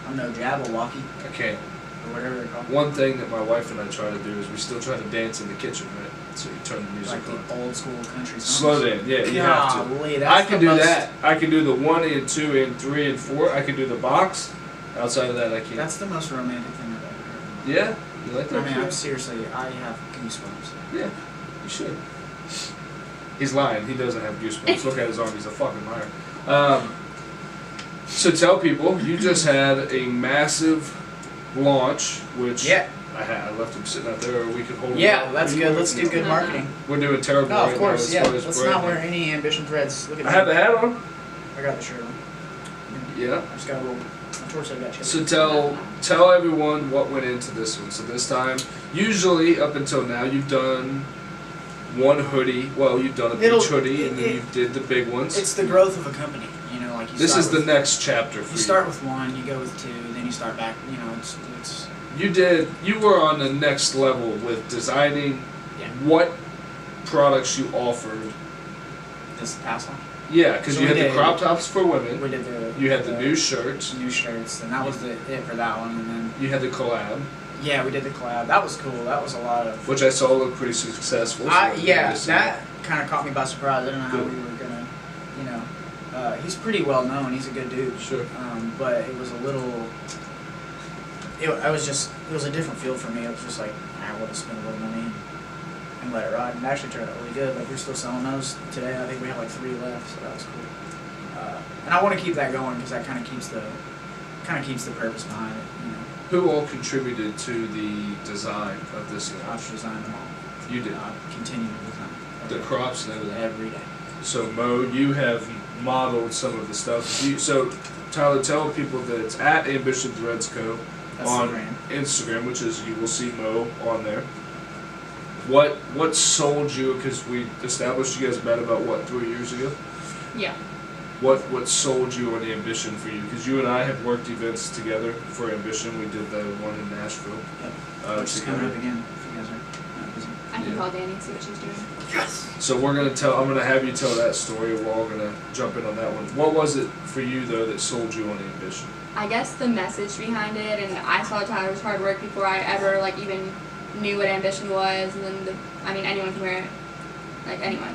D: I'm no Jabberwocky
F: I can't.
D: or whatever they're called.
F: One thing that my wife and I try to do is we still try to dance in the kitchen, right? So you turn the music
D: Like
F: on.
D: the old school country songs.
F: Slow down, yeah, you have to.
D: Golly, that's
F: I can
D: the
F: do
D: most-
F: that. I can do the 1 and 2 and 3 and 4. I can do the box. Outside of that, I can't.
D: That's the most romantic thing I've ever heard.
F: Yeah, you like that?
D: I mean,
F: too?
D: I'm seriously, I have goosebumps.
F: Yeah, you should. He's lying. He doesn't have goosebumps. Look at his arm. He's a fucking liar. So tell people, you just had a massive launch, which
D: Yeah.
F: I left him sitting out there, or we could hold him
D: Yeah,
F: up.
D: that's
F: What are you
D: good. Let's
F: working
D: do good
F: on?
D: marketing.
F: We're doing terrible
D: No,
F: right
D: of course,
F: now
D: yeah.
F: as far as
D: Let's
F: branding.
D: not wear any ambition threads. Look at
F: I
D: me.
F: have the hat on.
D: I got the shirt on.
F: Yeah.
D: I just got a little. My torso got chilly.
F: So tell everyone what went into this one. So this time, usually up until now, you've done one hoodie. Well, you've done a beach hoodie, and then you did the big ones.
D: It's the growth of a company. You know, like you
F: This
D: start
F: is
D: with,
F: the next chapter for
D: You start with one, you go with two, then you start back. You know, it's
F: You were on the next level with designing
D: Yeah.
F: what products you offered.
D: this past one.
F: Yeah, because
D: So
F: you
D: we
F: had the
D: did-
F: crop tops for women.
D: We did the.
F: You had the new shirts.
D: new shirts, and that was it for that one. And then
F: You had the collab,
D: yeah, we did the collab. That was cool. That was a lot of.
F: which I saw looked pretty successful. so
D: Yeah,
F: just-
D: that kind of caught me by surprise. I didn't know how
F: Good.
D: we were gonna, you know. He's pretty well known. He's a good dude.
F: Sure.
D: But it was a little. It was a different feel for me. It was just like I would have spent a little money and let it ride. And it actually turned out really good. Like we're still selling those today. I think we have like 3 left, so that was cool. And I want to keep that going because that kind of keeps the purpose behind it. You know,
F: Who all contributed to the design of this
D: I've
F: launch?
D: designed them all.
F: You did.
D: I continue to design
F: The crops and everything.
D: every day.
F: So Mo, you have modeled some of the stuff. So Tyler, tell people that it's at Ambition Threads Co.
D: That's
F: on
D: the brand.
F: Instagram, which is you will see Mo on there. What sold you? Because we established you guys met about 3 years ago.
E: Yeah.
F: What sold you on Ambition for you? Because you and I have worked events together for Ambition. We did the one in Nashville.
D: Yep. Which is coming up again if you guys are not busy.
E: I can
F: Yeah.
E: call Danny and see what she's doing.
D: Yes.
F: So I'm gonna have you tell that story. We're all gonna jump in on that one. What was it for you though that sold you on Ambition?
E: I guess the message behind it, and I saw Tyler's hard work before I ever even knew what Ambition was, and then anyone can wear it, like anyone.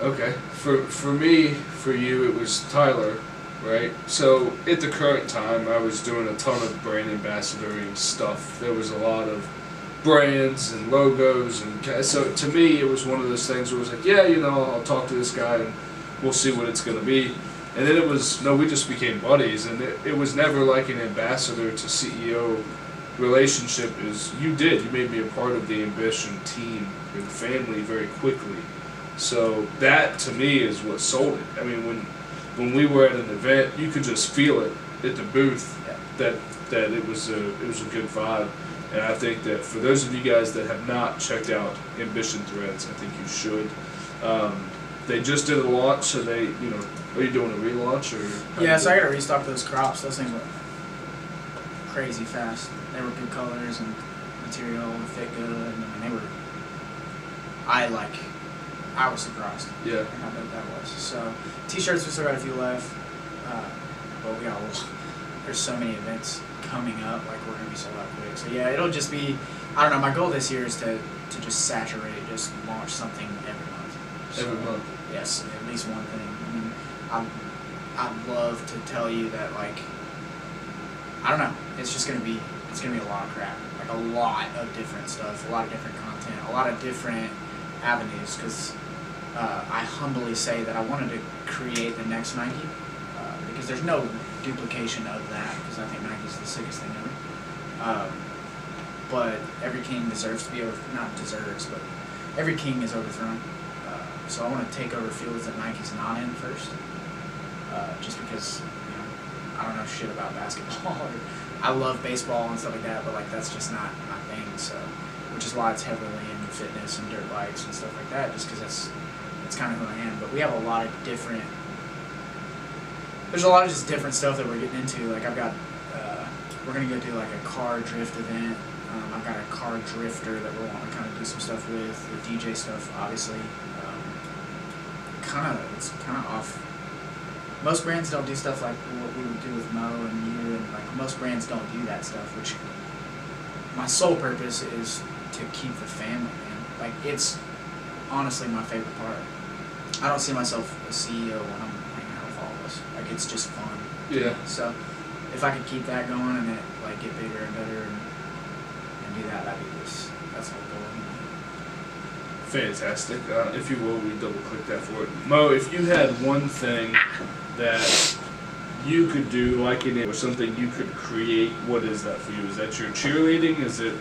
F: Okay. For me, for you, it was Tylor, right? So at the current time, I was doing a ton of brand ambassadoring stuff. There was a lot of brands and logos, and so to me, it was one of those things where it was like, yeah, I'll talk to this guy and we'll see what it's gonna be. And then we just became buddies, and it was never like an ambassador to CEO relationship. You made me a part of the Ambition team and family very quickly. So that to me is what sold it. I mean, when we were at an event, you could just feel it at the booth that it was a good vibe. And I think that for those of you guys that have not checked out Ambition Threads, I think you should. they just did a launch, so they, you know, are you doing a relaunch or?
D: Yeah, so I gotta restock those crops. Those things were crazy fast. They were good colors and material and fit good, and I mean, they were. I was surprised.
F: Yeah.
D: At how big that was. So, t-shirts we still got a few left, but we got a lot. There's so many events coming up, like we're gonna be sold out quick. So yeah, it'll just be. I don't know. My goal this year is to just saturate, just launch something every month. So,
F: Every month.
D: Yes, at least one thing. I mean, I'd love to tell you that, like, I don't know. It's gonna be a lot of crap, like a lot of different stuff, a lot of different content, a lot of different avenues. Because I humbly say that I wanted to create the next Nike, because there's no duplication of that. Because I think Nike's the sickest thing ever. But every king deserves to be not deserves, but every king is overthrown. So I want to take over fields that Nike's not in first. Just because, you know, I don't know shit about basketball. Or I love baseball and stuff like that, but like that's just not my thing. So, which is why it's heavily in fitness and dirt bikes and stuff like that. Just because that's kind of who I am. But we have a lot of different. There's a lot of just different stuff that we're getting into. Like I've got, we're gonna go do like a car drift event. I've got a car drifter that we're wanting to kind of do some stuff with. The DJ stuff, obviously. It's kind of off. Most brands don't do stuff like what we would do with Mo and you, and like most brands don't do that stuff. Which my sole purpose is to keep the family, man. Like it's honestly my favorite part. I don't see myself as CEO when I'm hanging out with all of us. Like it's just fun.
F: Yeah.
D: So if I could keep that going and it like get bigger and better and do that, that'd be this. That's the whole goal.
F: Fantastic. If you will, we double click that for it. Mo, if you had one thing that you could do, like in it, or something you could create, what is that for you? Is that your cheerleading? Is it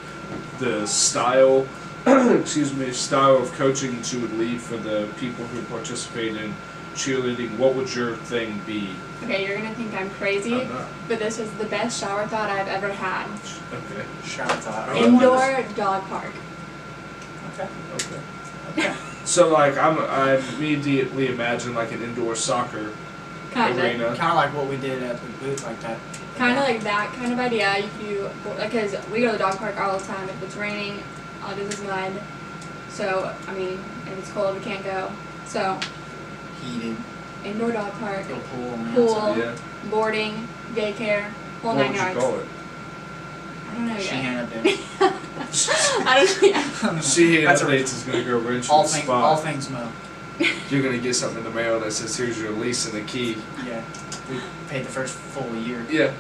F: the style, style of coaching that you would lead for the people who participate in cheerleading? What would your thing be?
E: Okay, you're gonna think I'm crazy,
F: I'm not.
E: but this is the best shower thought I've ever had.
F: Okay.
D: Shout out.
F: Oh,
E: Indoor dog park.
D: Okay.
F: Okay.
D: Okay.
F: So like I immediately imagine like an indoor soccer
E: Kinda.
F: arena.
D: Kind of like what we did at the booth, like that.
E: Kind of like that kind of idea. Because we go to the dog park all the time. If it's raining, all it is mud. So, I mean, if it's cold, we can't go. So,
D: Heated.
E: indoor dog park,
D: Go pool. On the
E: pool,
D: outside.
F: Yeah.
E: boarding, daycare, whole
F: What
E: 9
F: would
E: yards.
F: you call it?
E: I don't know yet.
D: Sheehan up there.
E: I don't know yet.
F: Sheehan
D: That's
F: Updates is gonna go wrench
D: all
F: the
D: things.
F: spot.
D: All things Mo.
F: You're gonna get something in the mail that says, "Here's your lease and the key."
D: Yeah. We paid the first full year.
F: Yeah.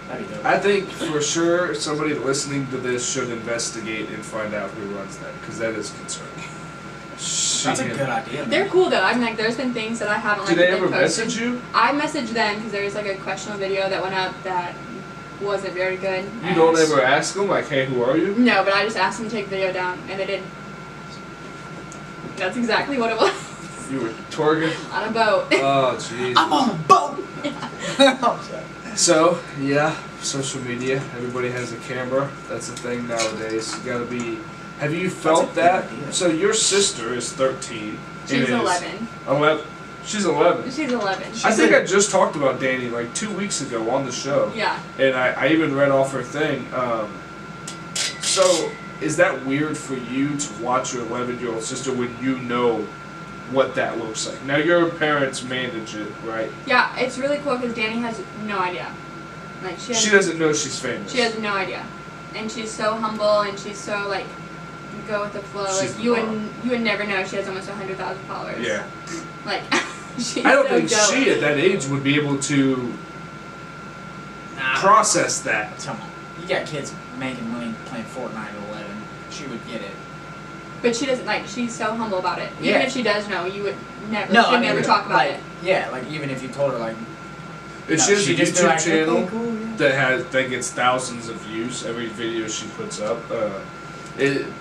D: That'd be dope.
F: I think for sure somebody listening to this should investigate and find out who runs that, because that is concerning.
D: That's a good idea. Man.
E: They're cool though. I mean, like, there's been things that I haven't
F: Do
E: like.
F: they
E: been
F: ever
E: posted.
F: message you?
E: I messaged them because there was like a questionable video that went up that wasn't very good.
F: You don't ever ask them like, "Hey, who are you?"
E: No, but I just asked them to take the video down, and they did. That's exactly what it was.
F: You were twerking.
E: On a boat.
F: Oh, jeez.
D: I'm on a boat.
F: So, yeah, social media. Everybody has a camera. That's a thing nowadays. You gotta be. Have you felt
D: That's a
F: that?
D: good idea.
F: So your sister is 13.
E: She's
F: and is
E: 11.
F: 11. She's 11.
E: She's 11.
F: I think I just talked about Danny like 2 weeks ago on the show.
E: Yeah.
F: And I even read off her thing. So, is that weird for you to watch your 11-year-old sister when you know what that looks like? Now, your parents manage it, right?
E: Yeah, it's really cool because Danny has no idea. Like
F: She doesn't know she's famous.
E: She has no idea, and she's so humble and she's so like go with the flow.
F: She's
E: Like
F: the
E: you would never know she has almost 100,000 followers.
F: Yeah.
E: Like she's
F: I don't
E: so
F: think
E: dope.
F: she, at that age, would be able to process that.
D: Come on. You got kids making money playing Fortnite at 11. She would get it.
E: But she doesn't like. She's so humble about it. Even
D: Yeah.
E: if she does know, you would never.
D: No,
E: she'd
D: I mean,
E: never talk about
D: like,
E: it.
D: Yeah, like even if you told her like.
F: And
D: no,
F: she has a
D: she'd just be
F: YouTube
D: like,
F: channel
D: okay, cool, yeah.
F: that gets thousands of views every video she puts up.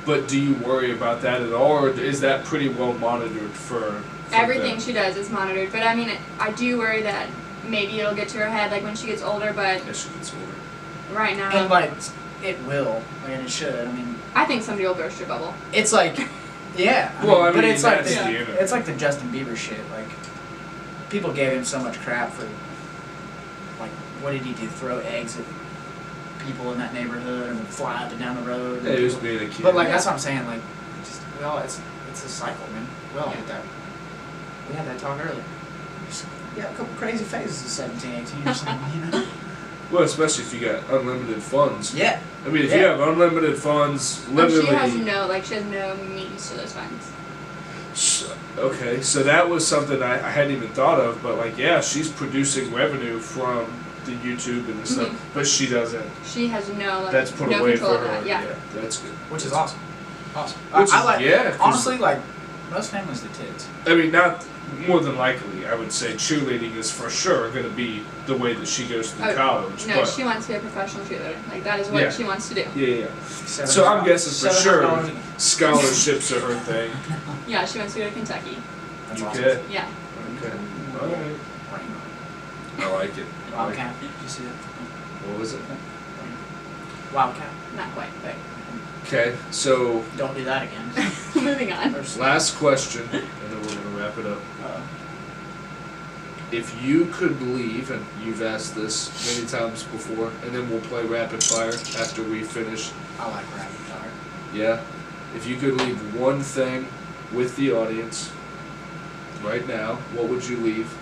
F: But do you worry about that at all, or is that pretty well monitored for
E: Everything
F: them?
E: she does is monitored. But I mean, I do worry that maybe it'll get to her head like when she gets older. But
F: Yeah, she gets older.
E: right now,
D: And like it will, like, and it should. I mean,
E: I think somebody will burst your bubble.
D: it's like Yeah.
F: Well, I
D: but
F: mean,
D: it's like
F: that's
D: the,
F: the internet.
D: it's like the Justin Bieber shit. Like, people gave him so much crap for, like, what did he do? Throw eggs at people in that neighborhood and fly up and down the road.
F: Yeah, he was being a kid.
D: But like, that's what I'm saying. Like, just it's a cycle, man. We all did that. We had that talk earlier. You got a couple crazy phases at 17, 18 or something, you know?
F: Well, especially if you got unlimited funds.
D: Yeah.
F: I mean, if you have unlimited funds, literally.
E: She has no means to those funds.
F: Okay, so that was something I hadn't even thought of, but like, yeah, she's producing revenue from the YouTube and the stuff, but she doesn't.
E: She has
F: That's put
E: no
F: away
E: control
F: for
E: of
F: her.
E: that. Yeah.
F: That's good.
D: Which is awesome. Awesome.
F: Which
D: I
F: is,
D: like,
F: yeah, 'cause-
D: honestly, like, most families do tits.
F: I mean, not more than likely. I would say cheerleading is for sure going to be the way that she goes through college.
E: No,
F: but
E: she wants to be a professional cheerleader. Like, that is what
F: Yeah.
E: she wants to do.
F: yeah. So I'm guessing for sure
D: $700.
F: scholarships are her thing.
E: Yeah, she wants to go to Kentucky.
D: That's
F: You
D: awesome.
F: could.
E: Yeah.
F: Okay. All right. I like it. I like
D: Wildcat.
F: it.
D: Did you see that?
F: What was it?
D: Wildcat.
E: Not quite, but
F: Okay, so
D: Don't do that again.
E: moving on.
F: last question, and then we're gonna wrap it up. If you could leave, and you've asked this many times before, and then we'll play rapid fire after we finish.
D: I like rapid fire.
F: Yeah. If you could leave one thing with the audience right now, what would you leave?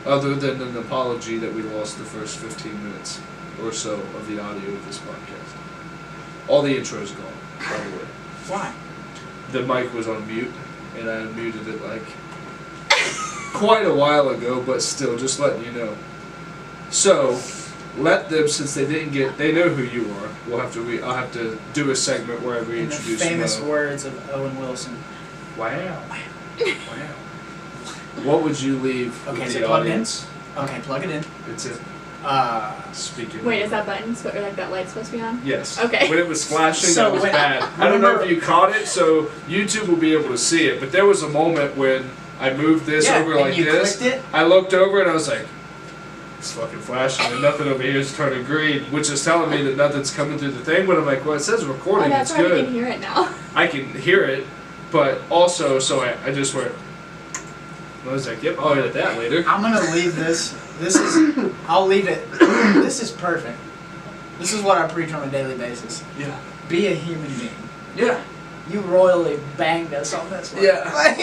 F: Other than an apology that we lost the first 15 minutes or so of the audio of this podcast. All the intro's gone, by the way.
D: Why?
F: The mic was on mute, and I unmuted it like quite a while ago, but still, just letting you know. So, let them, since they didn't get, they know who you are. We'll have to, I'll have to do a segment where I
D: In the
F: reintroduce
D: famous
F: Mo.
D: words of Owen Wilson.
F: Wow. Wow. What would you leave
D: Okay,
F: with
D: so
F: the
D: plug it in.
F: audience?
D: Okay, plug it in.
F: It's it. Speaking.
E: Wait, is that button or like that light supposed to be on?
F: Yes.
E: Okay.
F: When it was flashing,
D: So
F: that was
D: when-
F: bad. I don't know
D: remember-
F: if you caught it, so YouTube will be able to see it. But there was a moment when I moved this
D: Yeah,
F: over
D: and
F: like
D: you
F: this.
D: clicked it?
F: I looked over and I was like, it's fucking flashing and nothing over here is turning green, which is telling me that nothing's coming through the thing. But I'm like, well, it says
E: Oh,
F: recording,
E: that's
F: it's
E: why we
F: good.
E: can hear it now.
F: I can hear it, but also, so I just went. I was like, yep, I'll edit that later.
D: I'm gonna leave this. This is. I'll leave it. This is perfect. This is what I preach on a daily basis.
F: Yeah.
D: Be a human being.
F: Yeah.
D: You royally banged us on this one.
F: Yeah.
D: Like,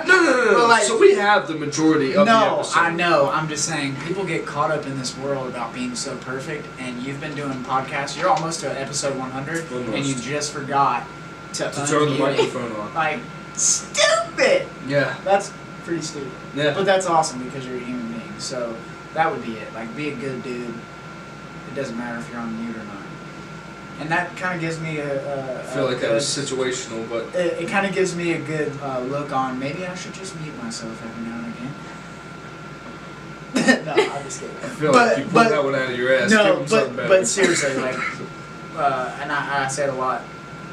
F: No.
D: Well, like-
F: So we have the majority of the
D: no,
F: episode.
D: I know. I'm just saying, people get caught up in this world about being so perfect, and you've been doing podcasts. You're almost to episode 100, and you
F: Almost.
D: just forgot to
F: turn the
D: unmute it.
F: microphone on.
D: Like, stupid.
F: Yeah.
D: That's pretty stupid.
F: Yeah.
D: But that's awesome because you're a human being. So that would be it. Like, be a good dude. It doesn't matter if you're on mute or not. And that kind of gives me
F: I feel like that was situational, but
D: it kind of gives me a good look on maybe I should just mute myself every now and again. No, I'm just kidding.
F: I feel like you pulled that one out of your ass. Give
D: No,
F: him something better.
D: but seriously, like, and I say it a lot.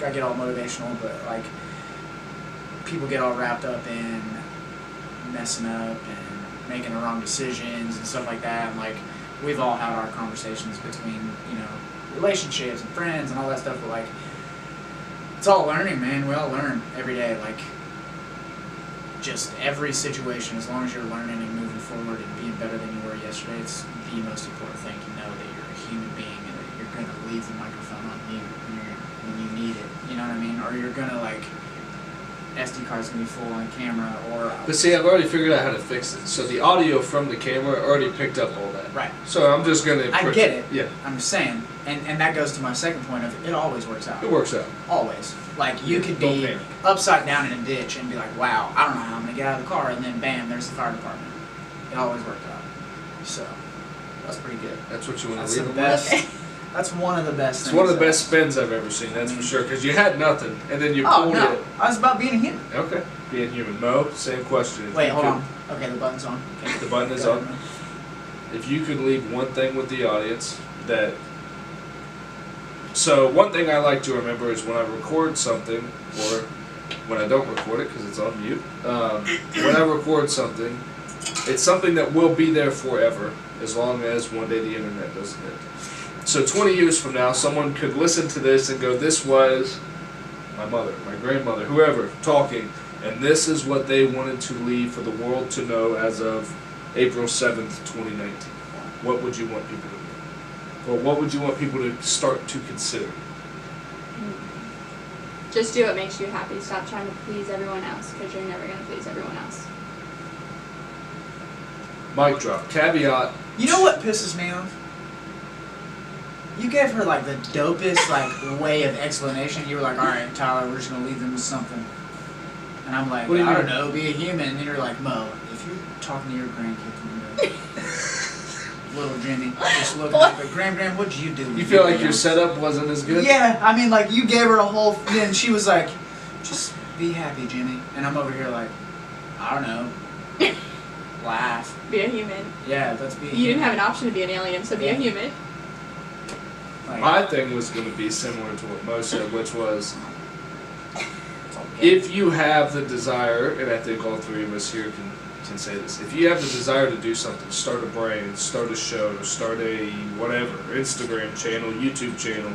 D: I get all motivational, but like, people get all wrapped up in messing up and making the wrong decisions and stuff like that. And like, we've all had our conversations between, relationships and friends and all that stuff. But like, it's all learning, man. We all learn every day. Like, just every situation, as long as you're learning and moving forward and being better than you were yesterday, it's the most important thing to know that you're a human being and that you're going to leave the microphone on mute when you need it. You know what I mean? Or you're going to, like, SD card's going to be full on camera, or...
F: But see, I've already figured out how to fix it. So the audio from the camera already picked up all that.
D: Right.
F: So I'm just gonna.
D: I get it.
F: Yeah.
D: I'm just saying. And that goes to my second point of it always works out.
F: It works out.
D: Always. Like, you could
F: Don't
D: be
F: panic.
D: upside down in a ditch and be like, wow, I don't know how I'm going to get out of the car, and then bam, there's the fire department. It always worked out. So, that's pretty good.
F: That's what you want
D: That's
F: to
D: the
F: leave
D: best.
E: Okay.
D: That's one of the best
F: It's
D: things.
F: one of the
D: that-
F: best spins I've ever seen. That's for sure. Because you had nothing, and then you
D: Oh,
F: pulled
D: no.
F: it.
D: I was about being a human.
F: Okay. Being human. Mo, same question. If
D: Wait,
F: you
D: hold
F: could-
D: on. Okay, the button's on. Okay.
F: The button is
D: Go
F: on.
D: ahead, man.
F: If you could leave one thing with the audience that. So one thing I like to remember is when I record something, or when I don't record it because it's on mute. When I record something, it's something that will be there forever, as long as one day the internet doesn't end. So 20 years from now, someone could listen to this and go, "This was my mother, my grandmother, whoever, talking, and this is what they wanted to leave for the world to know as of April 7th, 2019. What would you want people to know? Or what would you want people to start to consider?
E: Just do what makes you happy. Stop trying to please everyone else, because you're never going to please everyone else.
F: Mic drop. Caveat.
D: You know what pisses me off? You gave her like the dopest like way of explanation. You were like, all right, Tyler, we're just gonna leave them with something. And I'm like,
F: What do you
D: I don't
F: mean?
D: know, be a human. And you're like, Mo, if you're talking to your grandkids, little Jimmy, just looking at it, Gram, what'd you do?
F: You feel like your setup wasn't as good?
D: Yeah, I mean, like you gave her a whole. Then she was like, just be happy, Jimmy. And I'm over here like, I don't know, laugh.
E: Be a human.
D: Yeah, let's be. A
E: You
D: human.
E: didn't have an option to be an alien, so be a human.
D: Like,
F: My thing was going to be similar to what Mo said, which was
D: it's all good.
F: if you have the desire, and I think all three of us here can say this, if you have the desire to do something, start a brand, start a show, start a whatever, Instagram channel, YouTube channel,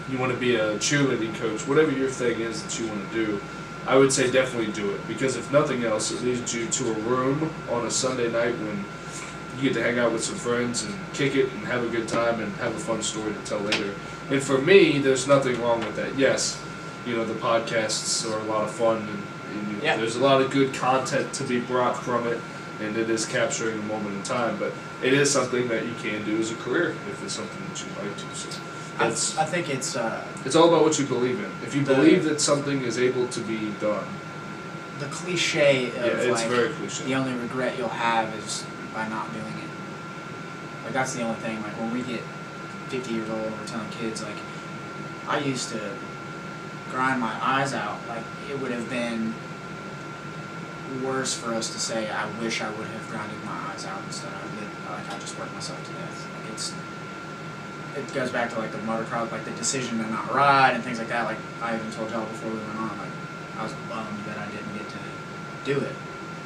F: you want to be a cheerleading coach, whatever your thing is that you want to do, I would say definitely do it. Because if nothing else, it leads you to a room on a Sunday night when you get to hang out with some friends and kick it and have a good time and have a fun story to tell later. And for me, there's nothing wrong with that. Yes, you know, the podcasts are a lot of fun and
D: Yeah.
F: there's a lot of good content to be brought from it, and it is capturing a moment in time, but it is something that you can do as a career if it's something that you like to. So
D: I think it's
F: all about what you believe in. If you believe that something is able to be done,
D: the cliche of
F: yeah, it's
D: like
F: very cliche.
D: the only regret you'll have is by not doing it. Like that's the only thing. Like when we get 50 years old, we're telling kids like, I used to grind my eyes out. Like it would have been worse for us to say, I wish I would have grinded my eyes out instead of I just worked myself to death. Like it goes back to like the motocross, like the decision to not ride and things like that. Like I even told y'all before we went on, like I was bummed that I didn't get to do it,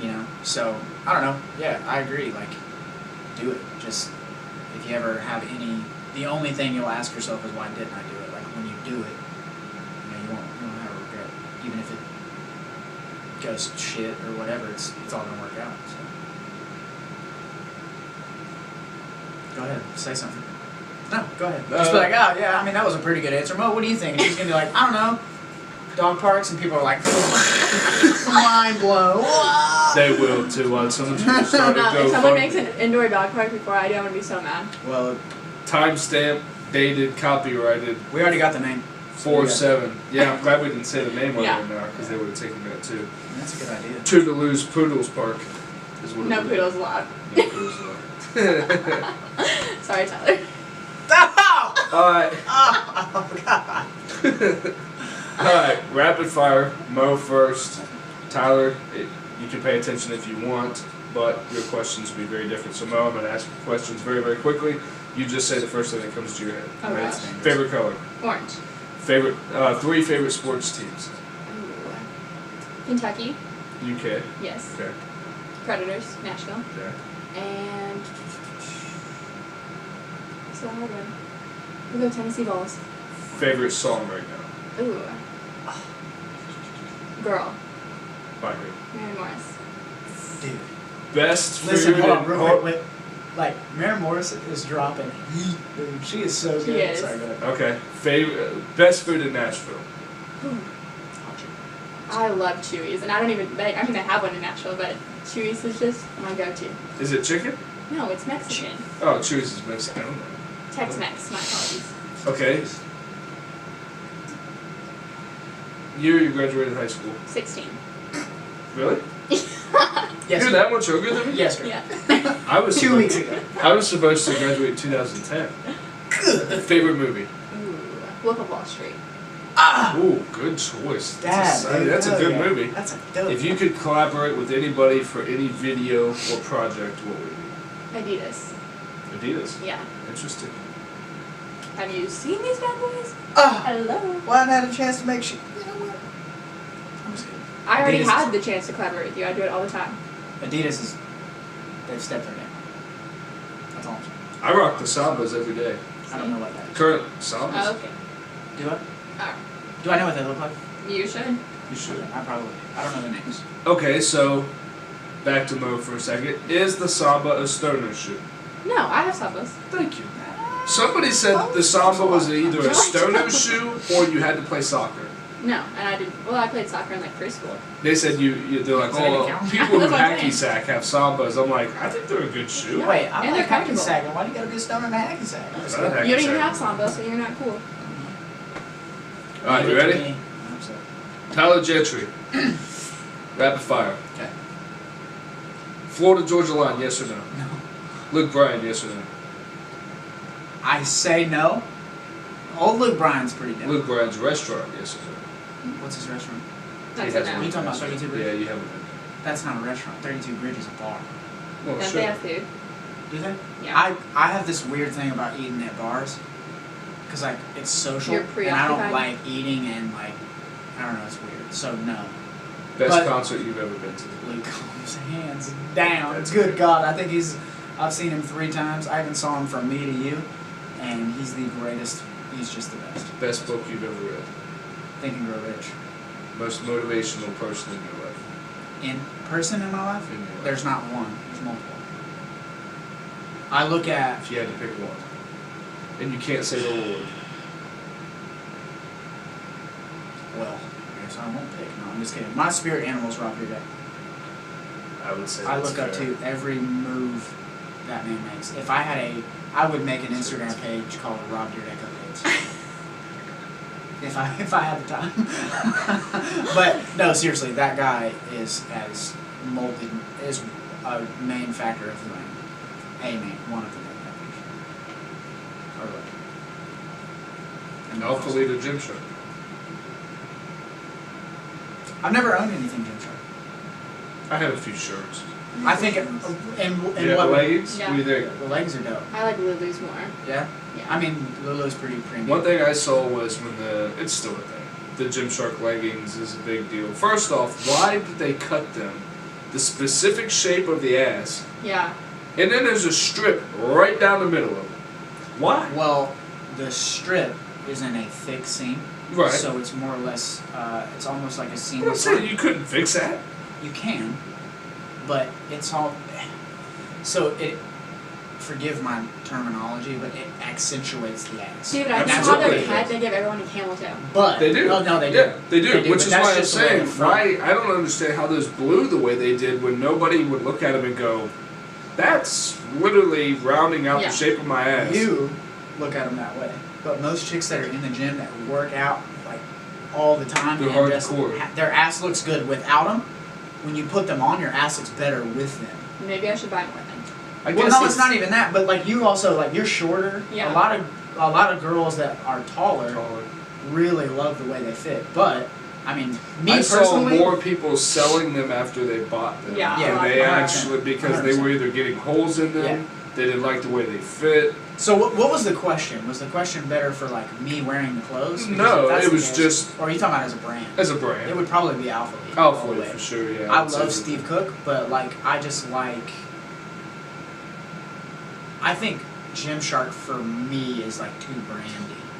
D: you know? So, I don't know. Yeah, I agree. Like, do it. Just, if you ever have the only thing you'll ask yourself is why didn't I do it? Like, when you do it, you won't have a regret. Even if it goes shit or whatever, it's all gonna work out, so. Go ahead, say something. No, go ahead. Just be like, oh yeah, I mean that was a pretty good answer. Mo, what do you think? And she's gonna be like, I don't know. Dog parks, and people are like, mind blown. Whoa.
F: They will too. Someone should start a
E: If someone
F: GoFundMe.
E: makes an indoor dog park before I do, I'm gonna be so mad.
D: Well,
F: Timestamp, dated, copyrighted,
D: we already got the name.
F: 4/7. Yeah, I'm glad we didn't say the name on
E: Yeah.
F: it now because they would have taken that too.
D: That's a good idea.
F: Toodaloo's Poodles Park is what
E: No
F: it
E: poodles allowed.
F: No poodles allowed.
E: Sorry, Tyler.
D: Oh!
F: Alright.
D: Oh, God.
F: Alright, rapid fire. Mo first. Tyler, you can pay attention if you want, but your questions will be very different. So Mo, I'm going to ask you questions very, very quickly. You just say the first thing that comes to your head.
E: Oh,
F: Right?
E: gosh.
F: Favorite color.
E: Orange.
F: Favorite, 3 favorite sports teams.
E: Ooh. Kentucky.
F: UK.
E: Yes.
F: Okay.
E: Predators. Nashville.
F: Okay.
E: And what's the hard one? We'll go Tennessee Vols.
F: Favorite song right now.
E: Ooh. Girl.
F: By who?
E: Mary Morris.
D: Dude.
F: Best
D: Listen,
F: food
D: hold on,
F: and-
D: real quick. Wait. Like, Mary Morris is dropping heat, dude. She is so good.
E: She is.
D: Sorry, go ahead.
F: Okay. Favorite, best food in Nashville.
E: I love Chewy's, and I don't even. They have one in Nashville, but Chewy's is just my go-to.
F: Is it chicken?
E: No, it's Mexican.
F: Oh, Chuy's is Mexican. I don't know.
E: Tex-Mex. My apologies.
F: Okay. Year you graduated high school.
E: 16.
F: Really?
D: Yes.
F: You're that much younger than me?
D: Yes, sir.
E: Yeah.
F: I was
D: 2 weeks ago.
F: I was supposed to graduate in 2010. Favorite movie?
E: Ooh. Wolf of Wall Street.
D: Ah!
F: Ooh, good choice.
D: Dad,
F: I mean, that's a
D: hell
F: good
D: yeah.
F: movie.
D: That's a dope.
F: If you could collaborate with anybody for any video or project, what would it
E: Adidas.
F: be? Adidas.
E: Yeah.
F: Interesting.
E: Have you seen these bad boys?
D: Ah!
E: Hello.
D: Well, I had a chance to make sure. You know what? I'm just kidding.
E: I already
D: Adidas
E: had
D: is-
E: the chance to collaborate with you. I do it all the time.
D: Adidas is. They've stepped their game. That's all I'm saying.
F: I rock the Sambas every day.
D: I don't know what that is.
F: Current Sambas?
E: Oh, okay.
D: Do I?
E: Alright.
D: Do I know what they look like?
E: You should.
F: You should.
D: I don't know the names.
F: Okay, so back to Mo for a second. Is the Samba a stoner shoe?
E: No, I have Sambas.
F: Thank you. Somebody said the Samba was either a stoner shoe or you had to play soccer.
E: No, and I didn't. Well, I played soccer in like preschool.
F: They said they're like,
D: Does that even
F: oh,
D: count?
F: people who
E: That's what I'm
F: hacky
E: saying.
F: sack have Sambas. I'm like, I think they're a good shoe.
E: Yeah.
D: Wait, I
E: And
D: like
E: they're
D: hacky
E: comfortable.
D: sack. Why do you gotta be a stoner and a hacky sack?
F: I
E: You don't
F: hacky
E: even
F: sack.
E: have Samba, so you're not cool.
F: Alright, you ready? Tylor Gentry. Rapid fire.
D: Okay.
F: Florida Georgia line, yes or no?
D: No.
F: Luke Bryan, yes or no?
D: I say no. Old Luke Bryan's pretty dope.
F: Luke Bryan's restaurant, yes or no?
D: What's his restaurant?
E: That's
F: He has
E: it
D: Are
E: now.
D: you talking about 32 Bridge?
F: Yeah, you haven't been.
D: That's not a restaurant. 32 Bridge is a bar.
F: Well,
E: Don't
F: sure.
E: they have food?
D: Do they?
E: Yeah.
D: I have this weird thing about eating at bars. Because, like, it's social.
E: You're
D: and I don't
E: preoccupied.
D: like eating and, like, I don't know, it's weird. So, no.
F: Best
D: But-
F: concert you've ever been to?
D: Luke Combs, hands down.
F: That's
D: Good
F: good.
D: God. I think I've seen him 3 times. I even saw him from Me to You. And he's the greatest. He's just the best.
F: Best book you've ever read?
D: Think and Grow Rich.
F: Most motivational person in your life?
D: In person in my life?
F: In your life.
D: There's not one. There's multiple. I look at
F: If you had to pick one. And you can't say the word.
D: well, I guess I won't pick. No, I'm just kidding. My spirit animal is Rob Day.
F: I would say
D: I
F: that's
D: look up
F: fair.
D: to every move that man makes. If I had I would make an Instagram page called Rob Dyrdek Updates. if I had the time. But no, seriously, that guy is as is a main factor of the one of the main factors. Or like. and
F: Alpha
D: also-
F: Leader Gym Shirt.
D: I've never owned anything Gentry.
F: I had a few shirts.
D: I think in
F: Yeah,
D: what
F: leggings?
E: Yeah.
F: What do you think?
D: the legs are dope.
E: I like Lulu's more.
D: Yeah.
E: Yeah.
D: I mean, Lulu's pretty premium.
F: One thing I saw was when it's still a thing. The Gymshark leggings is a big deal. First off, why did they cut them? The specific shape of the ass,
E: Yeah.
F: and then there's a strip right down the middle of it. Why?
D: Well, the strip is in a thick seam,
F: Right.
D: so it's more or less, it's almost like a
F: But I'm
D: seamless.
F: saying you couldn't fix that.
D: You can, but it's all. So it. Forgive my terminology, but it accentuates the ass.
E: Dude, I
D: And
E: know
D: that's
E: how
D: what
E: they're
D: it
E: cut,
D: is.
E: they give everyone a camel toe.
D: But
F: They do.
D: Oh, no, they do.
F: Yeah, they do.
D: They do,
F: Which
D: but
F: is
D: that's
F: why I'm
D: just the way
F: saying
D: the front-
F: why I don't understand how those blew the way they did when nobody would look at them and go, "That's literally rounding out
E: Yeah.
F: the shape of my ass."
D: You look at them that way, but most chicks that are in the gym that work out like all the time,
F: They're
D: and just
F: hardcore.
D: their ass looks good without them. When you put them on, your ass looks better with them.
E: Maybe I should buy more then.
F: I
D: Well,
F: guess
D: no, it's not even that. But like you also like you're shorter.
E: Yeah.
D: A lot of girls that are taller
F: taller.
D: really love the way they fit. But I mean, me
F: I saw
D: personally,
F: more people selling them after they bought them.
E: Yeah.
F: than
D: Yeah,
F: they
D: 100%.
F: actually because they were either getting holes in them,
D: Yeah.
F: they didn't like the way they fit.
D: So what was the question? Was the question better for like me wearing the clothes? Because
F: No,
D: if that's
F: it
D: the
F: was
D: case-
F: just
D: Or are you talking about as a brand?
F: as a brand.
D: It would probably be Alpha League.
F: Alpha
D: all the
F: League
D: way.
F: for sure. Yeah,
D: I
F: I'd say
D: love
F: that.
D: Steve Cook, but like I just like. I think Gymshark for me is like too brandy.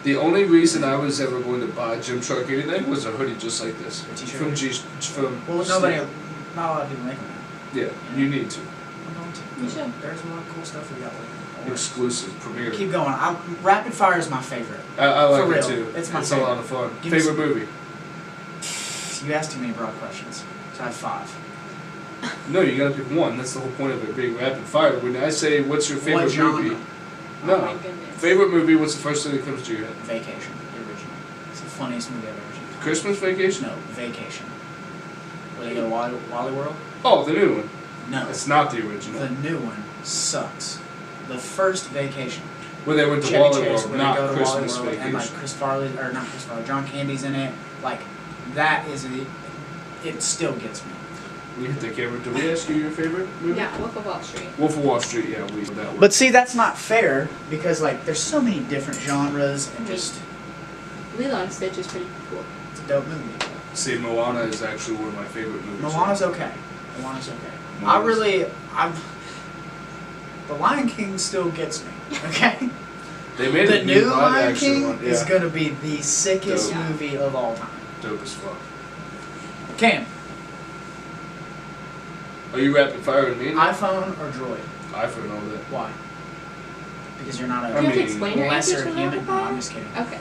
F: The only reason I was ever going to buy Gymshark anything was a hoodie just like this
D: A t-shirt?
F: from
D: Well,
F: Steve.
D: not a lot of people make them now.
F: Yeah, you need to.
D: I'm going to.
E: You should.
D: There's a lot of cool stuff we got lately.
F: Exclusive premiere.
D: Keep going. Rapid fire is my favorite.
F: I like
D: For
F: it
D: real.
F: too.
D: It's my
F: a
D: favorite.
F: lot of fun.
D: Give me
F: Favorite
D: some-
F: movie?
D: You asked too many broad questions, so I have 5.
F: No, you gotta pick one. That's the whole point of it being rapid fire. When I say what's your favorite
D: What genre?
F: movie?
E: Oh
F: No.
E: my goodness.
F: Favorite movie, what's the first thing that comes to your head?
D: Vacation, the original. It's the funniest movie I've ever seen.
F: Christmas Vacation?
D: No, Vacation. Where they go to Wally World?
F: Oh, the new one.
D: No.
F: It's not the original.
D: The new one sucks. The first Vacation.
F: Where they went to
D: Chevy
F: Wally
D: Chase,
F: World,
D: where they
F: not
D: go to
F: Christmas
D: Wally World,
F: Vacation.
D: and like Chris Farley, or not Chris Farley, John Candy's in it. Like, that is it still gets me.
F: We hit the camera. Did we ask you your favorite movie?
E: Yeah, Wolf of Wall Street.
F: Wolf of Wall Street, yeah, we that one.
D: But see, that's not fair because like there's so many different genres and just
E: Lilo and Stitch is pretty cool.
D: it's a dope movie.
F: See, Moana is actually one of my favorite movies.
D: Moana's okay. Moana's okay. The Lion King still gets me. Okay.
F: They made
D: The
F: a
D: new
F: live
D: Lion
F: action
D: King
F: one.
D: is
F: Yeah.
D: gonna be the sickest
E: Dope.
D: movie of all time.
F: Dope as fuck.
D: Cam,
F: Are you rapid firing me?
D: iPhone or Droid?
F: iPhone all day.
D: Why? Because you're not
E: Do
F: I
E: you have to
F: mean,
E: explain your answers
D: lesser
E: for
D: human.
E: rapid
D: No, I'm
E: fire?
D: just kidding.
E: Okay.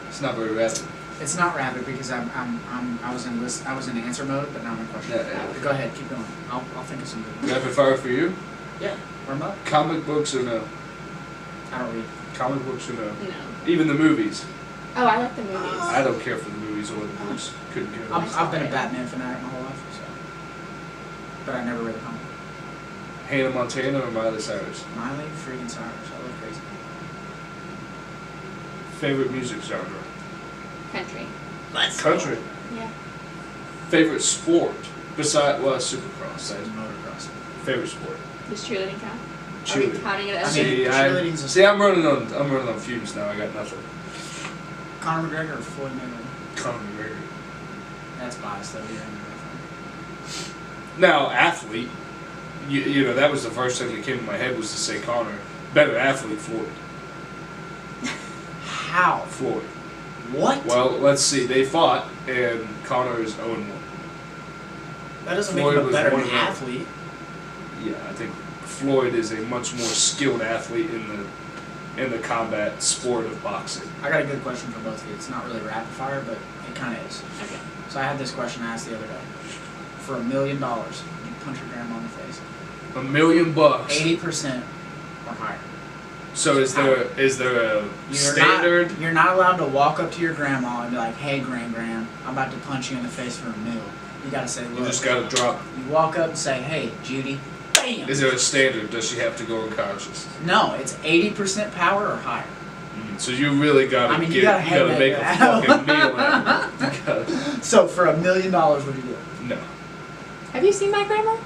F: It's not very rapid.
D: It's not rapid because I was in answer mode, but now I'm in question.
F: Yeah.
D: Go ahead, keep going. I'll think of some good ones.
F: Rapid fire for you?
D: Yeah, warm up.
F: Comic books or no?
D: I don't read.
F: Comic books or no?
E: No.
F: Even the movies.
E: Oh, I like the movies.
F: I don't care for the movies or the books. Couldn't care less.
D: I've been a Batman fanatic my whole life, so. But I never read a comic.
F: Hannah Montana or Miley Cyrus?
D: Miley freaking Cyrus. I love crazy.
F: Favorite music genre?
E: Country.
F: Country.
E: Yeah.
F: Favorite sport? Besides, well, Supercross.
D: Besides motocross.
F: Favorite sport?
E: Does cheerleading count? Are we
F: Cheerleading.
E: counting it as
D: I mean, cheerleading's a
F: I'm running on fumes now. I got nothing.
D: Conor McGregor or Floyd Mayweather?
F: Conor McGregor.
D: That's biased though. You're in the
F: Now, athlete. You know, that was the first thing that came to my head was to say Conor. Better athlete, Floyd.
D: How?
F: Floyd.
D: What?
F: Well, let's see. They fought, and Conor is 0-1.
D: That doesn't
F: Floyd
D: make him a
F: was
D: better
F: one of them.
D: athlete.
F: Yeah, I think Floyd is a much more skilled athlete in the combat sport of boxing.
D: I got a good question for both of you. It's not really rapid fire, but it kind of is.
E: Okay.
D: So I had this question asked the other day. For $1 million, you punch your grandma in the face.
F: $1 million.
D: 80% or higher.
F: So is there a
D: You're
F: standard?
D: Not, you're not allowed to walk up to your grandma and be like, "Hey, Gran, I'm about to punch you in the face for $1 million." You gotta say, "Look."
F: You just gotta drop.
D: You walk up and say, "Hey, Judy." Bam.
F: Is there a standard? Does she have to go unconscious?
D: No, it's 80% power or higher.
F: So you really gotta
D: I mean,
F: get.
D: you gotta
F: You gotta make a
D: headbang
F: fucking meal out of it. You gotta-
D: So for $1 million, what do you do?
F: No.
E: Have you seen my grandma?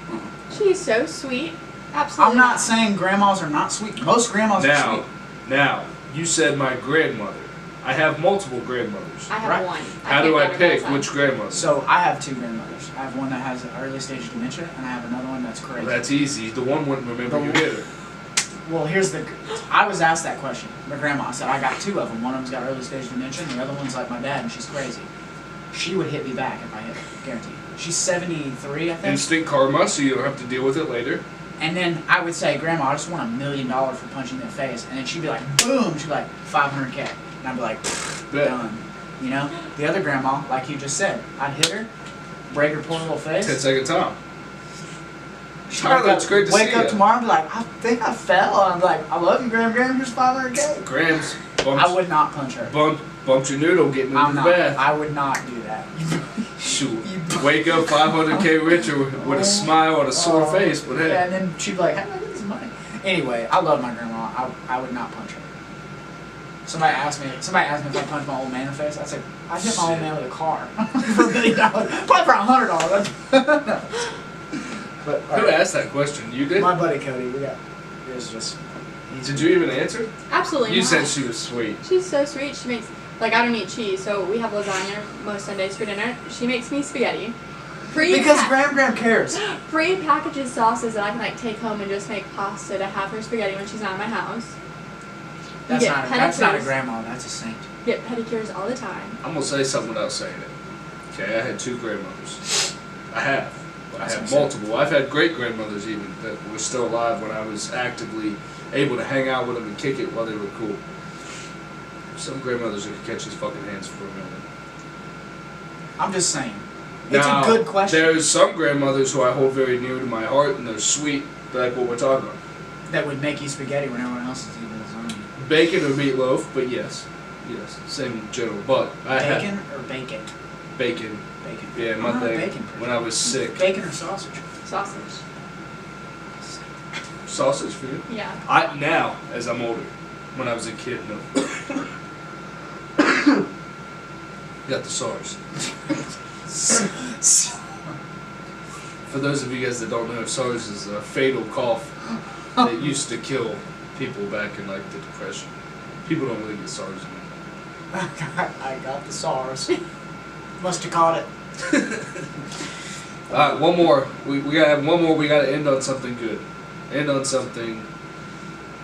E: She is so sweet. Absolutely.
D: I'm not saying grandmas are not sweet. Most grandmas are sweet.
F: Now, you said my grandmother. I have multiple grandmothers.
E: I have
D: Right.
E: one.
F: How do I
E: can't remember
F: pick
E: all the
F: which
E: time.
F: grandmother?
D: So I have two grandmothers. I have one that has an early stage dementia, and I have another one that's crazy.
F: Well, that's easy. The one wouldn't remember you either.
D: Well, I was asked that question. My grandma said, I got two of them. One of them's got early stage dementia, and the other one's like my dad, and she's crazy. She would hit me back if I hit her, guaranteed. She's 73, I think.
F: Instant karma, so you don't have to deal with it later.
D: And then I would say, Grandma, I just want $1 million for punching you in the face. And then she'd be like, boom, she'd be like, 500K. And I'd be like,
F: Bet.
D: done. You know? The other grandma, like you just said, I'd hit her, break her poor little face.
F: 10-second time.
D: She'd
F: Tyler,
D: wake up-
F: it's great to
D: wake
F: see
D: up
F: ya.
D: tomorrow and be like, I think I fell. And I'm like, I love you, Graham. Here's 500K.
F: Grams,
D: I would not punch her.
F: bumped your noodle getting into
D: I'm
F: the
D: not.
F: bath.
D: I would not do that.
F: Shoot. Wake up 500K richer with a smile and a sore face, but hey.
D: Yeah, and then she'd be like, how did I get this money? Anyway, I love my grandma. I would not punch her. Somebody asked me if I punched my old man in the face. I'd say, I'd hit my old man with a car for $1 million. Probably for $100. No. But
F: Who asked that question? You did?
D: my buddy Cody, it was just.
F: Did you even answer?
E: Absolutely
F: You
E: not.
F: said she was sweet.
E: She's so sweet. She makes, like, I don't eat cheese, so we have lasagna most Sundays for dinner. She makes me spaghetti.
D: Because Graham cares.
E: Pre-packaged sauces that I can, like, take home and just make pasta to have her spaghetti when she's not in my house.
D: That's
E: get
D: not a
E: pedicures.
D: grandma. That's a saint.
E: Get pedicures all the time.
F: I'm gonna say something without saying it. Okay, I had two grandmothers. I have
D: That's
F: multiple. I've had great grandmothers even that were still alive when I was actively able to hang out with them and kick it while they were cool. Some grandmothers that could catch his fucking hands for a minute.
D: I'm just saying. It's
F: Now,
D: a good question.
F: There's some grandmothers who I hold very near to my heart and they're sweet, like what we're talking about.
D: That would make you spaghetti when everyone else is eating lasagna.
F: Bacon or meatloaf, but yes, same in general. But I had
D: Bacon or bacon?
F: bacon.
D: Bacon.
F: Yeah, my
D: I'm not a
F: thing.
D: bacon person.
F: When I was sick,
D: Bacon or sausage?
E: Sausage.
F: sausage for you.
E: Yeah.
F: Now, as I'm older, when I was a kid, no. Got the SARS. For those of you guys that don't know, SARS is a fatal cough that used to kill people back in like the Depression. People don't really get SARS anymore.
D: I got the SARS. Must have caught it.
F: Alright, one more. We gotta have one more. We gotta end on something good. End on something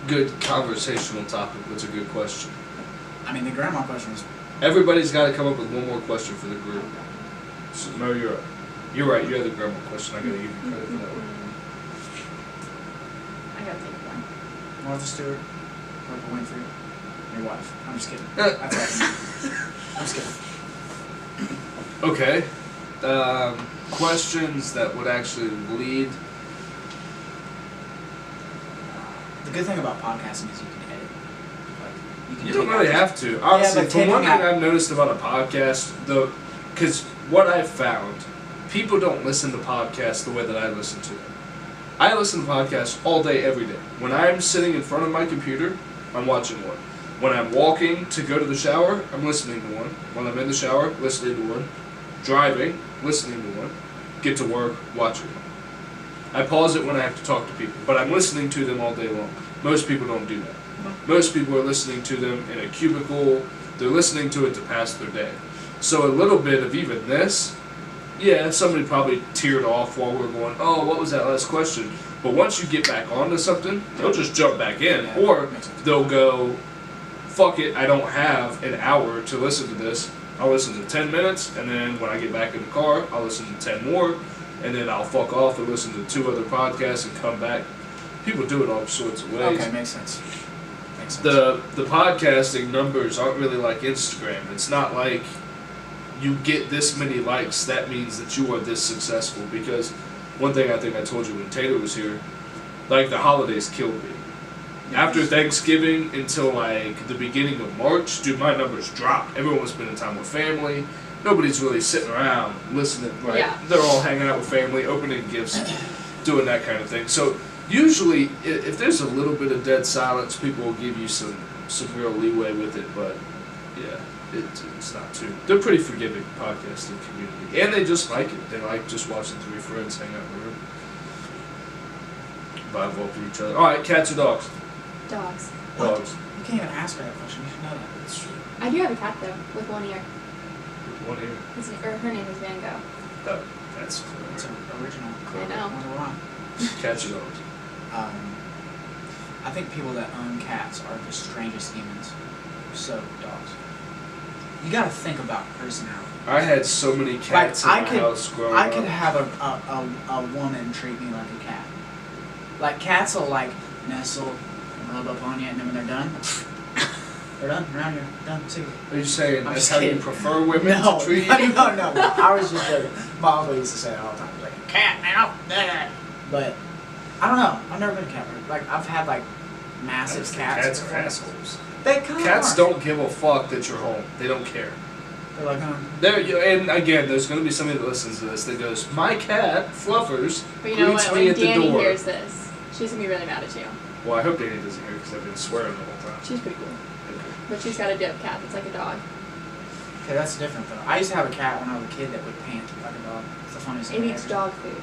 F: good, conversational topic. What's a good question?
D: I mean, the grandma question was.
F: Everybody's got to come up with one more question for the group. So, Mo, you're up. You're right. You had the grandma question. I got to give you credit for that one.
E: I gotta think of one.
D: Martha Stewart, Oprah Winfrey, your wife. I'm just kidding. That's all. I'm just kidding.
F: Okay. Questions that would actually lead.
D: The good thing about podcasting is you can edit. Like,
F: You don't really have to. Honestly,
D: but
F: from one thing
D: taking out-
F: I've noticed about a podcast, because what I've found, people don't listen to podcasts the way that I listen to them. I listen to podcasts all day, every day. When I'm sitting in front of my computer, I'm watching one. When I'm walking to go to the shower, I'm listening to one. When I'm in the shower, listening to one. Driving, listening to one. Get to work, watching one. I pause it when I have to talk to people, but I'm listening to them all day long. Most people don't do that. Most people are listening to them in a cubicle. They're listening to it to pass their day. So a little bit of even this, yeah, somebody probably teared off while we were going, oh, what was that last question? But once you get back onto something, they'll just jump back in.
D: Yeah,
F: Or
D: makes sense.
F: they'll go, fuck it, I don't have an hour to listen to this. I'll listen to 10 minutes, and then when I get back in the car, I'll listen to 10 more, and then I'll fuck off and listen to 2 other podcasts and come back. People do it all sorts of ways.
D: Okay, makes sense. Makes sense.
F: The podcasting numbers aren't really like Instagram. It's not like you get this many likes, that means that you are this successful. Because one thing I think I told you when Taylor was here, like the holidays killed me. After Thanksgiving until like the beginning of March, dude, my numbers dropped. Everyone was spending time with family. Nobody's really sitting around listening, right?
E: Yeah.
F: They're all hanging out with family, opening gifts, doing that kind of thing. So usually, if there's a little bit of dead silence, people will give you some real leeway with it. But yeah, it's not too. They're pretty forgiving podcasting community, and they just like it. They like just watching 3 friends hang out in the room, vibe off with each other. All right, cats or dogs?
E: Dogs.
D: What?
F: Dogs.
D: You can't even ask her that question. You should know that.
F: That's true.
E: I do have a cat though, with one ear.
F: One ear.
E: Her name is Van Gogh.
F: Oh, that's
D: It's an original.
E: I know.
D: Wonder why.
F: cats or dogs.
D: I think people that own cats are the strangest humans. So, dogs. You gotta think about personality.
F: I had so many cats
D: Like,
F: in my house growing
D: I
F: up.
D: could have a woman treat me like a cat. Like, cats will, like, nestle and rub up on you, and then when they're done, they're done, around here, done, see you.
F: Are you saying
D: I'm
F: that's
D: just
F: how
D: kidding.
F: you prefer women
D: No,
F: to treat
D: no,
F: you?
D: no, I was just joking. My uncle used to say that all the time. Like, a cat, man, oh, blah. But, I don't know. I've never been a cat person. Like, I've had, like, massive cats.
F: Cats are assholes.
D: They kind of
F: Cats
D: are.
F: don't give a fuck that you're home. They don't care.
D: They're like,
F: And again, there's going to be somebody that listens to this that goes, my cat, Fluffers,
E: But you know
F: greets
E: what?
F: me
E: When
F: at the
E: Danny
F: door.
E: hears this, she's gonna be really mad at you.
F: Well, I hope Danny doesn't hear it because I've been swearing the whole time.
E: She's pretty cool.
F: Okay.
E: But she's got a dip cat that's like a dog.
D: okay, that's different, though. I used to have a cat when I was a kid that would pant like a dog. It's the funniest
E: It
D: thing
E: eats
D: ever.
E: dog food.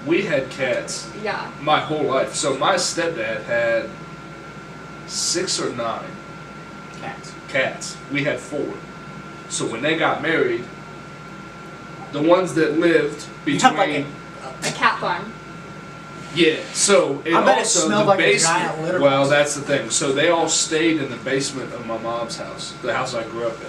F: We had cats
E: Yeah.
F: my whole life. So my stepdad had 6 or 9
D: Cats.
F: cats. We had 4. So when they got married, the ones that lived
D: You have
F: between...
D: like
E: A cat farm.
F: Yeah, so and
D: I bet it
F: also
D: smelled
F: the
D: like a
F: basement.
D: giant litter
F: Well,
D: box.
F: that's the thing. So they all stayed in the basement of my mom's house, the house I grew up in.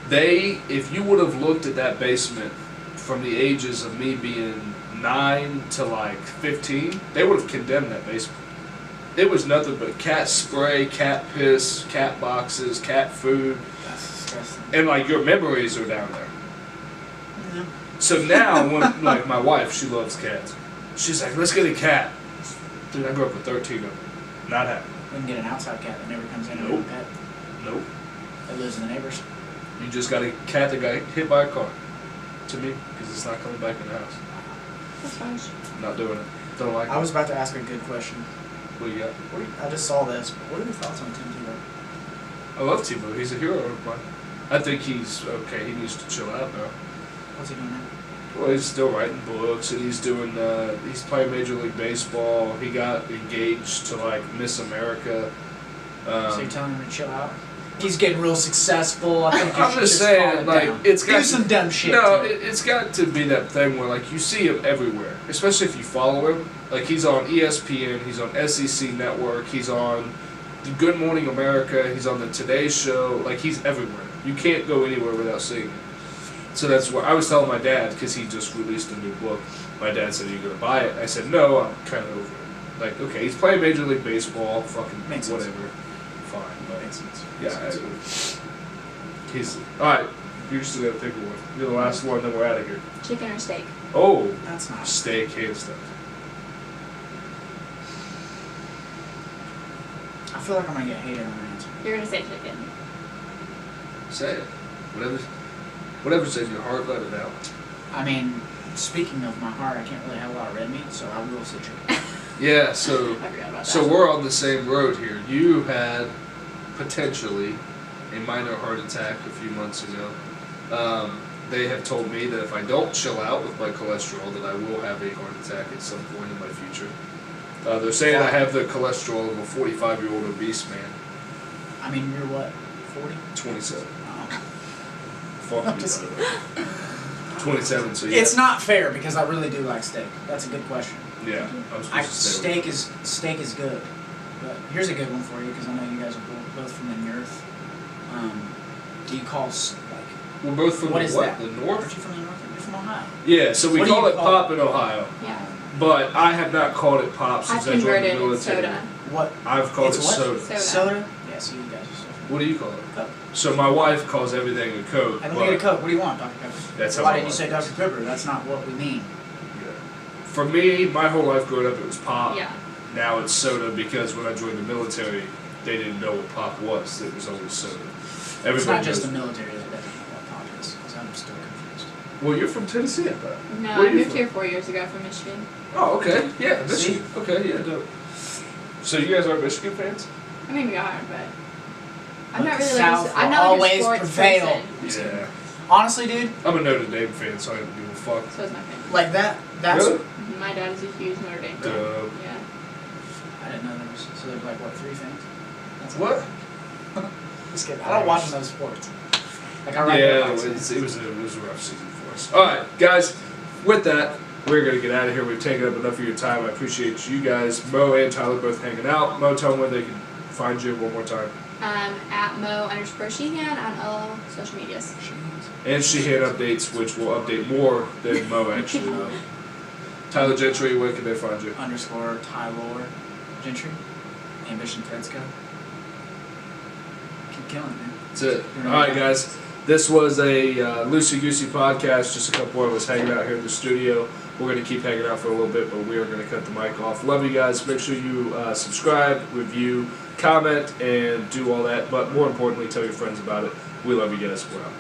F: They, if you would have looked at that basement from the ages of me being 9 to like 15, they would have condemned that basement. It was nothing but cat spray, cat piss, cat boxes, cat food,
D: That's disgusting.
F: and like your memories are down there.
D: Yeah.
F: So now, when like my wife, she loves cats. She's like, let's get a cat. Dude, I grew up with 13 of them. Not happening.
D: We can get an outside cat that never comes in and
F: Nope.
D: a pet.
F: Nope.
D: That lives in the neighbors.
F: You just got a cat that got hit by a car. To me, because it's not coming back in the house.
E: That's fine.
F: Not doing it. Don't like
D: I
F: it.
D: was about to ask a good question.
F: What do you got?
D: I just saw this, but what are your thoughts on Tim Tebow?
F: I love Tebow. He's a hero of mine. I think he's okay. He needs to chill out now.
D: What's he doing now?
F: Well, he's still writing books, and he's doing. He's playing Major League Baseball. He got engaged to like Miss America.
D: So you're telling him to chill out? He's getting real successful. I think you
F: I'm
D: should
F: just
D: calm
F: saying,
D: it
F: like
D: down.
F: it's got
D: do some dumb shit.
F: No,
D: to it.
F: it's got to be that thing where like you see him everywhere, especially if you follow him. Like he's on ESPN, he's on SEC Network, he's on Good Morning America. He's on the Today Show. Like, he's everywhere. You can't go anywhere without seeing him. So that's where I was telling my dad, because he just released a new book. My dad said, "Are you going to buy it?" I said, "No, I'm kind of over it." Like, okay, he's playing Major League Baseball, fucking
D: Makes sense.
F: whatever. Fine, but
D: Makes sense.
F: yeah, he's alright. You're still gonna pick one. You're the last one, then we're out of here.
E: Chicken or steak?
F: Oh,
D: That's not.
F: steak, hands down.
D: I feel like I'm gonna get hated on my answer.
E: You're gonna say chicken.
F: Say it. Whatever's in your heart, let it out.
D: I mean, speaking of my heart, I can't really have a lot of red meat, so I will say chicken.
F: Yeah, so
E: I forgot about that.
F: so we're on the same road here. You had potentially a minor heart attack a few months ago. They have told me that if I don't chill out with my cholesterol, that I will have a heart attack at some point in my future. They're saying I have the cholesterol of a 45-year-old obese man.
D: I mean, you're what? 40?
F: 27.
D: Oh.
F: Fuck
D: I'm
F: you,
D: just
F: by the way. 27, so yeah.
D: It's not fair because I really do like steak. That's a good question.
F: Yeah, I'm supposed to stay with
D: Steak is good, but here's a good one for you because I know you guys are both from the north. Do you call like?
F: We're both from
D: What
F: the
D: is
F: what?
D: that?
F: The
D: Aren't
F: north?
D: you from the north? You're from Ohio.
F: Yeah, so we
D: What do
F: call
D: you
F: it
D: call
F: pop
D: it?
F: in Ohio.
E: Yeah.
F: But I have not called it pop
E: I've
F: since I joined the
E: converted
F: military.
E: soda.
D: What?
F: I've called
D: It's
F: it
D: what?
F: soda.
E: Soda.
D: Yeah. So you guys are so.
F: What do you call it?
D: Coke.
F: So my wife calls everything a Coke.
D: I don't
F: but
D: get a Coke. What do you want, Dr. Pepper?
F: That's how
D: Why
F: my
D: didn't you say
F: wife
D: Dr. Pepper? That's not what we mean.
F: Yeah. For me, my whole life growing up, it was pop.
E: Yeah.
F: Now it's soda because when I joined the military, they didn't know what pop was. It was always soda. Everybody
D: It's not just
F: knows-
D: the military that doesn't know what pop is, because I'm still confused.
F: Well, you're from Tennessee, I thought.
E: No,
F: Where
E: I
F: are you
E: moved
F: from?
E: here 4 years ago from Michigan.
F: Oh, okay. Yeah,
D: See?
F: Michigan. Okay, yeah, dope. So you guys are Michigan fans?
E: I mean, we are, but
D: But
E: I'm not
D: the
E: really
D: South
E: like I'm
D: will
E: not like a
D: always
E: sports
D: prevail.
E: person.
F: Yeah.
D: Honestly, dude,
F: I'm a Notre Dame fan, so I don't give a fuck.
E: So is my family.
D: like that's.
F: Really?
E: My dad is a huge Notre Dame fan.
F: Dope.
E: Yeah.
D: I didn't know there was. So there's like what, 3 fans? That's
F: What?
D: Just kidding. I don't watch those sports. Like I ride
F: Yeah,
D: dirt
F: it
D: bikes.
F: was a rough season for us. All right, guys. With that, we're gonna get out of here. We've taken up enough of your time. I appreciate you guys, Mo and Tyler, both hanging out. Mo, tell them where they can find you one more time.
E: At Mo_Sheehan on all social medias.
F: And Sheehan updates, which will update more than Mo actually will. Tyler Gentry, where can they find you?
D: _ Tylor Gentry. Ambition Threads go. Keep killing it, man.
F: That's it. All right, guys. This was a loosey goosey podcast. Just a couple of us hanging out here in the studio. We're going to keep hanging out for a little bit, but we are going to cut the mic off. Love you guys. Make sure you subscribe, review, comment, and do all that. But more importantly, tell your friends about it. We love you guys. We're out.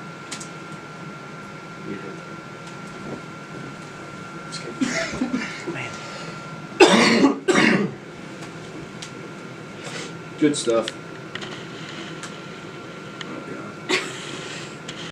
F: We heard that.
D: Man.
F: Good stuff.